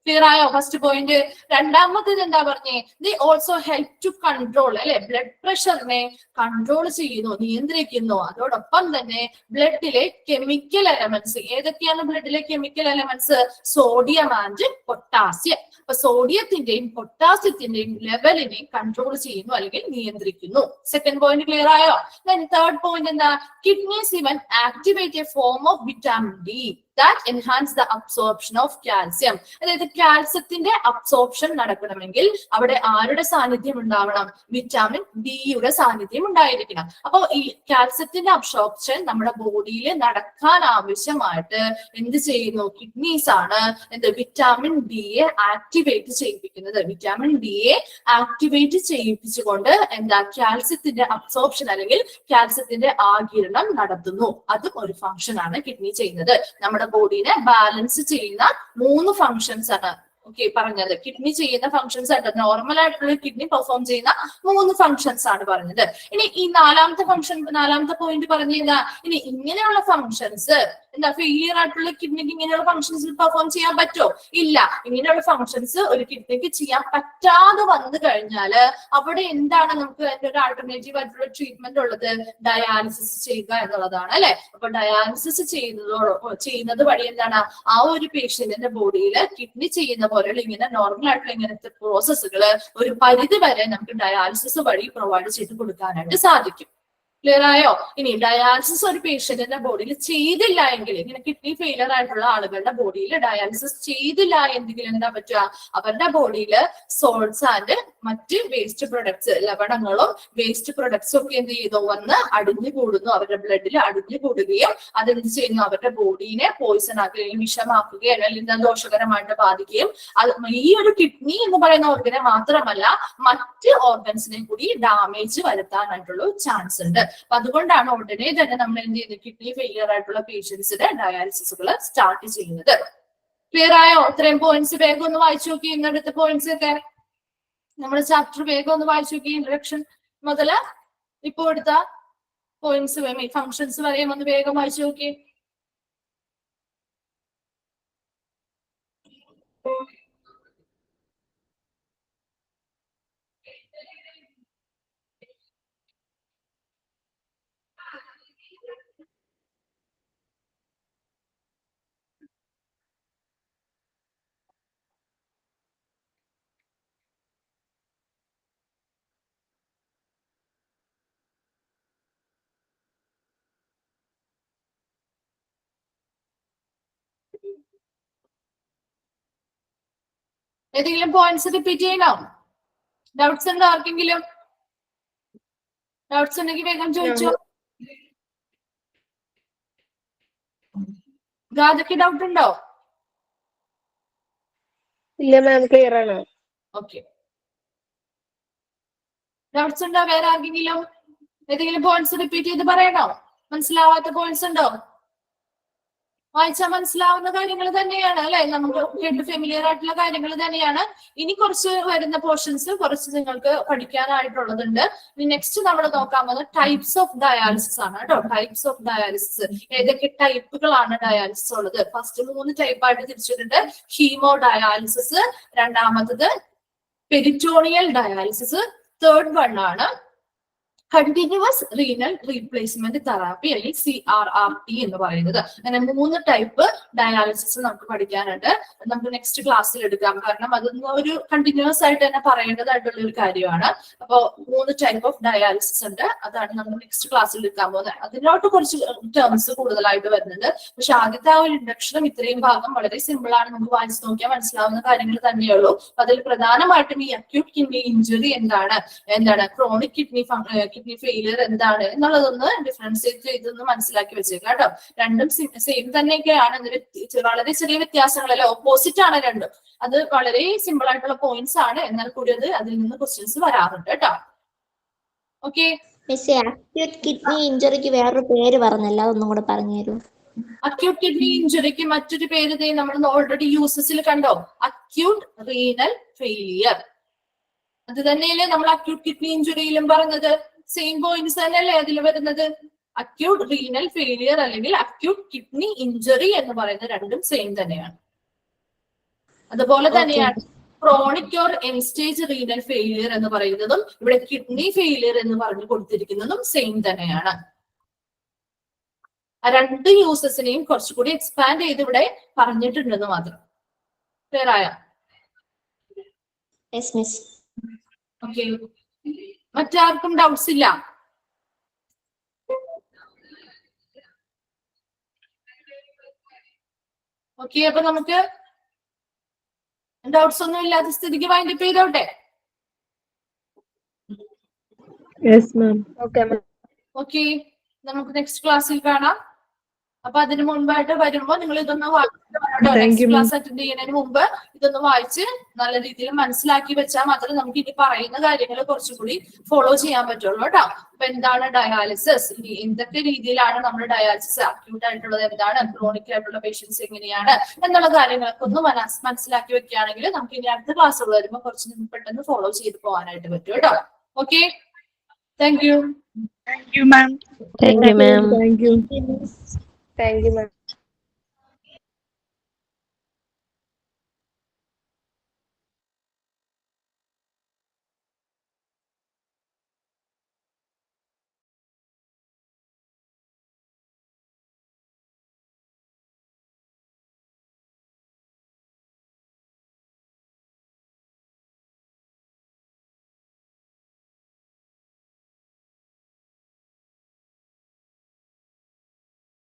ക്ലിയർ ആയോ? First point. രണ്ടാമത്തേത് എന്താ പറഞ്ഞേ? They also help to control അല്ലെ. ബ്ലഡ് പ്രഷറിനെ കൺട്രോൾ ചെയ്യുന്നു, നിയന്ത്രിക്കുന്നു. അതോടൊപ്പം തന്നെ ബ്ലഡിലെ കെമിക്കൽ എലമെന്റ്സ്, ഏതൊക്കെയാണ് ബ്ലഡിലെ chemical elements? Sodium and potassium. അപ്പൊ സോഡിയത്തിന്റെയും പൊട്ടാസ്യത്തിന്റെയും ലെവലിനെ കൺട്രോൾ ചെയ്യുന്നു അല്ലെങ്കിൽ നിയന്ത്രിക്കുന്നു. സെക്കൻഡ് പോയിന്റ് ക്ലിയർ ആയോ? ദെൻ തേർഡ് പോയിന്റ് എന്താ? Kidneys even activate a form of vitamin D that enhance the absorption of calcium. അതായത് കാൽസ്യത്തിന്റെ അബ്സോർപ്ഷൻ നടക്കണമെങ്കിൽ അവിടെ ആരുടെ സാന്നിധ്യം ഉണ്ടാവണം? വിറ്റാമിൻ ഡിയുടെ സാന്നിധ്യം ഉണ്ടായിരിക്കണം. അപ്പോൾ ഈ കാൽസ്യത്തിന്റെ അബ്സോർപ്ഷൻ നമ്മുടെ ബോഡിയിൽ നടക്കാൻ ആവശ്യമായിട്ട് എന്ത് ചെയ്യുന്നു? കിഡ്നീസ് ആണ് എന്ത്? വിറ്റാമിൻ ഡിയെ ആക്ടിവേറ്റ് ചെയ്യിപ്പിക്കുന്നത്. വിറ്റാമിൻ ഡിയെ ആക്ടിവേറ്റ് ചെയ്യിപ്പിച്ചുകൊണ്ട് എന്താ? കാൽസ്യത്തിന്റെ അബ്സോർപ്ഷൻ അല്ലെങ്കിൽ കാൽസ്യത്തിന്റെ ആഗിരണം നടത്തുന്നു. അതും ഒരു ഫംഗ്ഷൻ ആണ് കിഡ്നി ചെയ്യുന്നത്. നമ്മുടെ ബോഡിനെ ബാലൻസ് ചെയ്യുന്ന 3 ഫങ്ഷൻസ് ആണ് പറഞ്ഞത്. കിഡ്നി ചെയ്യുന്ന ഫങ്ഷൻസ് ആയിട്ട് നോർമൽ ആയിട്ടുള്ള കിഡ്നി പെർഫോം ചെയ്യുന്ന 3 ഫങ്ഷൻസ് ആണ് പറഞ്ഞത്. ഇനി ഈ നാലാമത്തെ പോയിന്റ് പറഞ്ഞാ ഇനി ഇങ്ങനെയുള്ള ഫങ്ഷൻസ് എന്താ? ഫെയിലിയർ ആയിട്ടുള്ള കിഡ്നിക്ക് ഇങ്ങനെയുള്ള ഫങ്ഷൻസ് പെർഫോം ചെയ്യാൻ പറ്റുമോ? ഇല്ല. ഇങ്ങനെയുള്ള ഫങ്ഷൻസ് ഒരു കിഡ്നിക്ക് ചെയ്യാൻ പറ്റാതെ വന്നു കഴിഞ്ഞാല് അവിടെ എന്താണ് നമുക്ക് അതിന്റെ ഒരു ആൾട്ടർനേറ്റീവ് ആയിട്ടുള്ള ട്രീറ്റ്മെന്റ് ഉള്ളത്? ഡയാലിസിസ് ചെയ്യുക എന്നുള്ളതാണ് അല്ലെ. അപ്പൊ ഡയാലിസിസ് ചെയ്യുന്നത് വഴി എന്താണ്? ആ ഒരു പേഷ്യന്റിന്റെ ബോഡിയിൽ കിഡ്നി ചെയ്യുന്ന പോലെയുള്ള ഇങ്ങനെ നോർമൽ ആയിട്ടുള്ള ഇങ്ങനത്തെ പ്രോസസ്സുകൾ ഒരു പരിധി വരെ നമുക്ക് ഡയാലിസിസ് വഴി പ്രൊവൈഡ് ചെയ്ത് കൊടുക്കാനായിട്ട് സാധിക്കും. ക്ലിയർ ആയോ? ഇനി ഡയാലിസിസ് ഒരു പേഷ്യന്റിന്റെ ബോഡിയിൽ ചെയ്തില്ല എങ്കിൽ, ഇങ്ങനെ കിഡ്നി ഫെയിലിയർ ആയിട്ടുള്ള ആളുകളുടെ ബോഡിയിൽ ഡയാലിസിസ് ചെയ്തില്ല എങ്കിൽ എന്താ പറ്റുക? അവരുടെ ബോഡിയിൽ സോൾട്സ് ആൻഡ് മറ്റ് വേസ്റ്റ് പ്രൊഡക്ട്സ്, ലവണങ്ങളും വേസ്റ്റ് പ്രൊഡക്ട്സും ഒക്കെ എന്ത് ചെയ്തു വന്ന് അടിഞ്ഞു കൂടുന്നു, അവരുടെ ബ്ലഡിൽ അടിഞ്ഞു കൂടുകയും അതെന്ത് ചെയ്യുന്നു, അവരുടെ ബോഡീനെ പോയിസൺ ആക്കുകയും വിഷമാക്കുകയും അല്ലെങ്കിൽ ദോഷകരമായിട്ട് ബാധിക്കുകയും ഈ ഒരു കിഡ്നി എന്ന് പറയുന്ന ഓർഗനെ മാത്രമല്ല മറ്റ് ഓർഗൻസിനെ കൂടി ഡാമേജ് വരുത്താനായിട്ടുള്ള ചാൻസ് ഉണ്ട്. അപ്പൊ അതുകൊണ്ടാണ് ഉടനെ തന്നെ നമ്മൾ എന്ത് ചെയ്യുന്നത്, കിഡ്നി ഫെയിലിയർ ആയിട്ടുള്ള പേഷ്യൻസിന് ഡയാലിസിസുകൾ സ്റ്റാർട്ട് ചെയ്യുന്നത്. ക്ലിയർ ആയോ? ഇത്രയും പോയിന്റ്സ് വേഗം ഒന്ന് വായിച്ചു നോക്കി. ഇന്നടുത്ത പോയിന്റ്സ് ഒക്കെ നമ്മുടെ ചാപ്റ്റർ വേഗം ഒന്ന് വായിച്ചു നോക്കി. ഇൻട്രഡക്ഷൻ മുതൽ ഇപ്പൊ എടുത്ത പോയിന്റ്സ് ഫങ്ഷൻസ് വരെയും ഒന്ന് വേഗം വായിച്ചു നോക്കി. ഏതെങ്കിലും പോയിന്റ്സ് റിപ്പീറ്റ് ചെയ്യണോ? ഡൗട്ട്സ് ഉണ്ടോ ആർക്കെങ്കിലും? ഡൗട്ട്സ് ഉണ്ടെങ്കിൽ വേഗം ചോദിച്ചോ. ഗാദയ്ക്ക് ഡൗട്ട് ഉണ്ടോ? ഇല്ല മാം, ക്ലിയർ ആണ്. ഓക്കെ. ഡൗട്ട്സ് ഉണ്ടോ വേറെ ആർക്കെങ്കിലും? ഏതെങ്കിലും പോയിന്റ്സ് റിപ്പീറ്റ് ചെയ്ത് പറയണോ? മനസ്സിലാവാത്ത പോയിന്റ്സ് ഉണ്ടോ? വായിച്ചാൽ മനസ്സിലാവുന്ന കാര്യങ്ങൾ തന്നെയാണ് അല്ലെ, നമുക്ക് കേട്ട് ഫെമിലിയർ ആയിട്ടുള്ള കാര്യങ്ങൾ തന്നെയാണ്. ഇനി കുറച്ച് വരുന്ന പോർഷൻസ് കുറച്ച് നിങ്ങൾക്ക് പഠിക്കാനായിട്ടുള്ളതുണ്ട്. ഇനി നെക്സ്റ്റ് നമ്മൾ നോക്കാൻ പോകുന്നത് ടൈപ്സ് ഓഫ് ഡയാലിസിസ് ആണ് കേട്ടോ. ടൈപ്സ് ഓഫ് ഡയാലിസിസ്, ഏതൊക്കെ ടൈപ്പുകളാണ് ഡയാലിസിസ് ഉള്ളത്? ഫസ്റ്റ് 3 ടൈപ്പായിട്ട് തിരിച്ചിട്ടുണ്ട്. ഹീമോ ഡയാലിസിസ്, രണ്ടാമത്തത് പെരിറ്റോണിയൽ ഡയാലിസിസ്, തേർഡ് വൺ ആണ് കണ്ടിന്യൂസ് റീനൽ റീപ്ലേസ്മെന്റ് തെറാപ്പി അല്ലെങ്കിൽ CRRT എന്ന് പറയുന്നത്. അങ്ങനെ 3 ടൈപ്പ് ഡയാലിസിസ് നമുക്ക് പഠിക്കാനുണ്ട്. നമുക്ക് നെക്സ്റ്റ് ക്ലാസ്സിൽ എടുക്കാം, കാരണം അതൊന്നും ഒരു കണ്ടിന്യൂസ് ആയിട്ട് തന്നെ പറയേണ്ടതായിട്ടുള്ള ഒരു കാര്യമാണ്. അപ്പോൾ 3 ടൈപ്പ് ഓഫ് ഡയാലിസിസ് ഉണ്ട്, അതാണ് നമ്മൾ നെക്സ്റ്റ് ക്ലാസ്സിൽ എടുക്കാൻ പോകുന്നത്. അതിനോട്ട് കുറച്ച് ടേംസ് കൂടുതലായിട്ട് വരുന്നുണ്ട്. പക്ഷെ ആദ്യത്തെ ആ ഒരു ഇൻഡക്ഷനും ഇത്രയും ഭാഗം വളരെ സിമ്പിൾ ആണ്, നമുക്ക് വായിച്ചു നോക്കിയാൽ മനസ്സിലാവുന്ന കാര്യങ്ങൾ തന്നെയുള്ളൂ. അതിൽ പ്രധാനമായിട്ടും ഈ അക്യൂട്ട് കിഡ്നി ഇഞ്ചുറി എന്താണ്, ക്രോണിക് കിഡ്നി ഫെയിലിയർ എന്താണ് എന്നുള്ളതൊന്ന് ഡിഫറൻഷിയേറ്റ് ചെയ്തൊന്ന് മനസ്സിലാക്കി വെച്ചേക്കാം കേട്ടോ. രണ്ടും സെയിം തന്നെയൊക്കെയാണ്, വളരെ ചെറിയ വ്യത്യാസങ്ങളല്ല, ഓപ്പോസിറ്റ് ആണ് രണ്ടും. അത് വളരെ സിമ്പിൾ ആയിട്ടുള്ള പോയിന്റ്സ് ആണ്, എന്നാൽ കൂടി അതിൽ നിന്ന് ക്വസ്റ്റ്യൻസ് വരാറുണ്ട് കേട്ടോ. ഓക്കെ. അക്യൂട്ട് കിഡ്നി ഇഞ്ചുറിക്ക് വേറൊരു പേര് പറഞ്ഞല്ലോ, ഒന്നും കൂടെ പറഞ്ഞു തരൂ. അക്യൂട്ട് കിഡ്നി ഇഞ്ചുറിക്ക് മറ്റൊരു പേര് നമ്മൾ ഓൾറെഡി യൂസസിൽ കണ്ടോ, അക്യൂട്ട് റീനൽ ഫെയിലിയർ. അത് തന്നെയല്ലേ നമ്മൾ അക്യൂട്ട് കിഡ്നി ഇഞ്ചുറിയിലും പറഞ്ഞത്. സെയിം പോയിന്റ്സ് തന്നെയല്ലേ അതിൽ വരുന്നത്. അക്യൂട്ട് റീനൽ ഫെയിലിയർ അല്ലെങ്കിൽ അക്യൂട്ട് കിഡ്നി ഇഞ്ചുറി എന്ന് പറയുന്നത് രണ്ടും സെയിം തന്നെയാണ്. അതുപോലെ തന്നെയാണ് chronic or end stage renal failure എന്ന് പറയുന്നതും ഇവിടെ കിഡ്നി ഫെയിലിയർ എന്ന് പറഞ്ഞു കൊടുത്തിരിക്കുന്നതും സെയിം തന്നെയാണ്. ആ 2 യൂസസിനെയും കുറച്ചുകൂടി എക്സ്പാൻഡ് ചെയ്ത് ഇവിടെ പറഞ്ഞിട്ടുണ്ടെന്ന് മാത്രം. ക്ലിയർ ആയോ? ഓക്കെ. മറ്റാർക്കും ഡൗട്ട്സ് ഇല്ല? ഓക്കെ. അപ്പൊ നമുക്ക് ഡൗട്ട്സ് ഒന്നും ഇല്ലാത്ത സ്ഥിതിക്ക് വൈൻഡപ്പ് ചെയ്തോട്ടെ. ഓക്കെ. നമുക്ക് നെക്സ്റ്റ് ക്ലാസ്സിൽ കാണാം. അപ്പൊ അതിന് മുൻപായിട്ട് വരുമ്പോ നിങ്ങൾ ഇതൊന്ന് നെക്സ്റ്റ് ക്ലാസ് അറ്റൻഡ് ചെയ്യുന്നതിന് മുമ്പ് ഇതൊന്ന് വായിച്ച് നല്ല രീതിയിൽ മനസ്സിലാക്കി വെച്ചാൽ മാത്രമേ നമുക്ക് ഇനി പറയുന്ന കാര്യങ്ങൾ കുറച്ചുകൂടി ഫോളോ ചെയ്യാൻ പറ്റുള്ളൂ കേട്ടോ. അപ്പൊ എന്താണ് ഡയാലിസിസ്, ഇനി എന്തൊക്കെ രീതിയിലാണ് നമ്മൾ ഡയാലിസിസ്, അക്യൂട്ട് ആയിട്ടുള്ളത് എന്താണ്, ക്രോണിക് ആയിട്ടുള്ള പേഷ്യൻസ് എങ്ങനെയാണ് എന്നുള്ള കാര്യങ്ങളൊക്കെ ഒന്ന് മനസ്സിലാക്കി വെക്കുകയാണെങ്കിൽ നമുക്ക് ഇനി അടുത്ത ക്ലാസ്സുകൾ വരുമ്പോൾ കുറച്ച് പെട്ടെന്ന് ഫോളോ ചെയ്ത് പോകാനായിട്ട് പറ്റും കേട്ടോ. Okay. Thank you. Thank you, ma'am. Thank you, ma'am. Thank you, ma'am.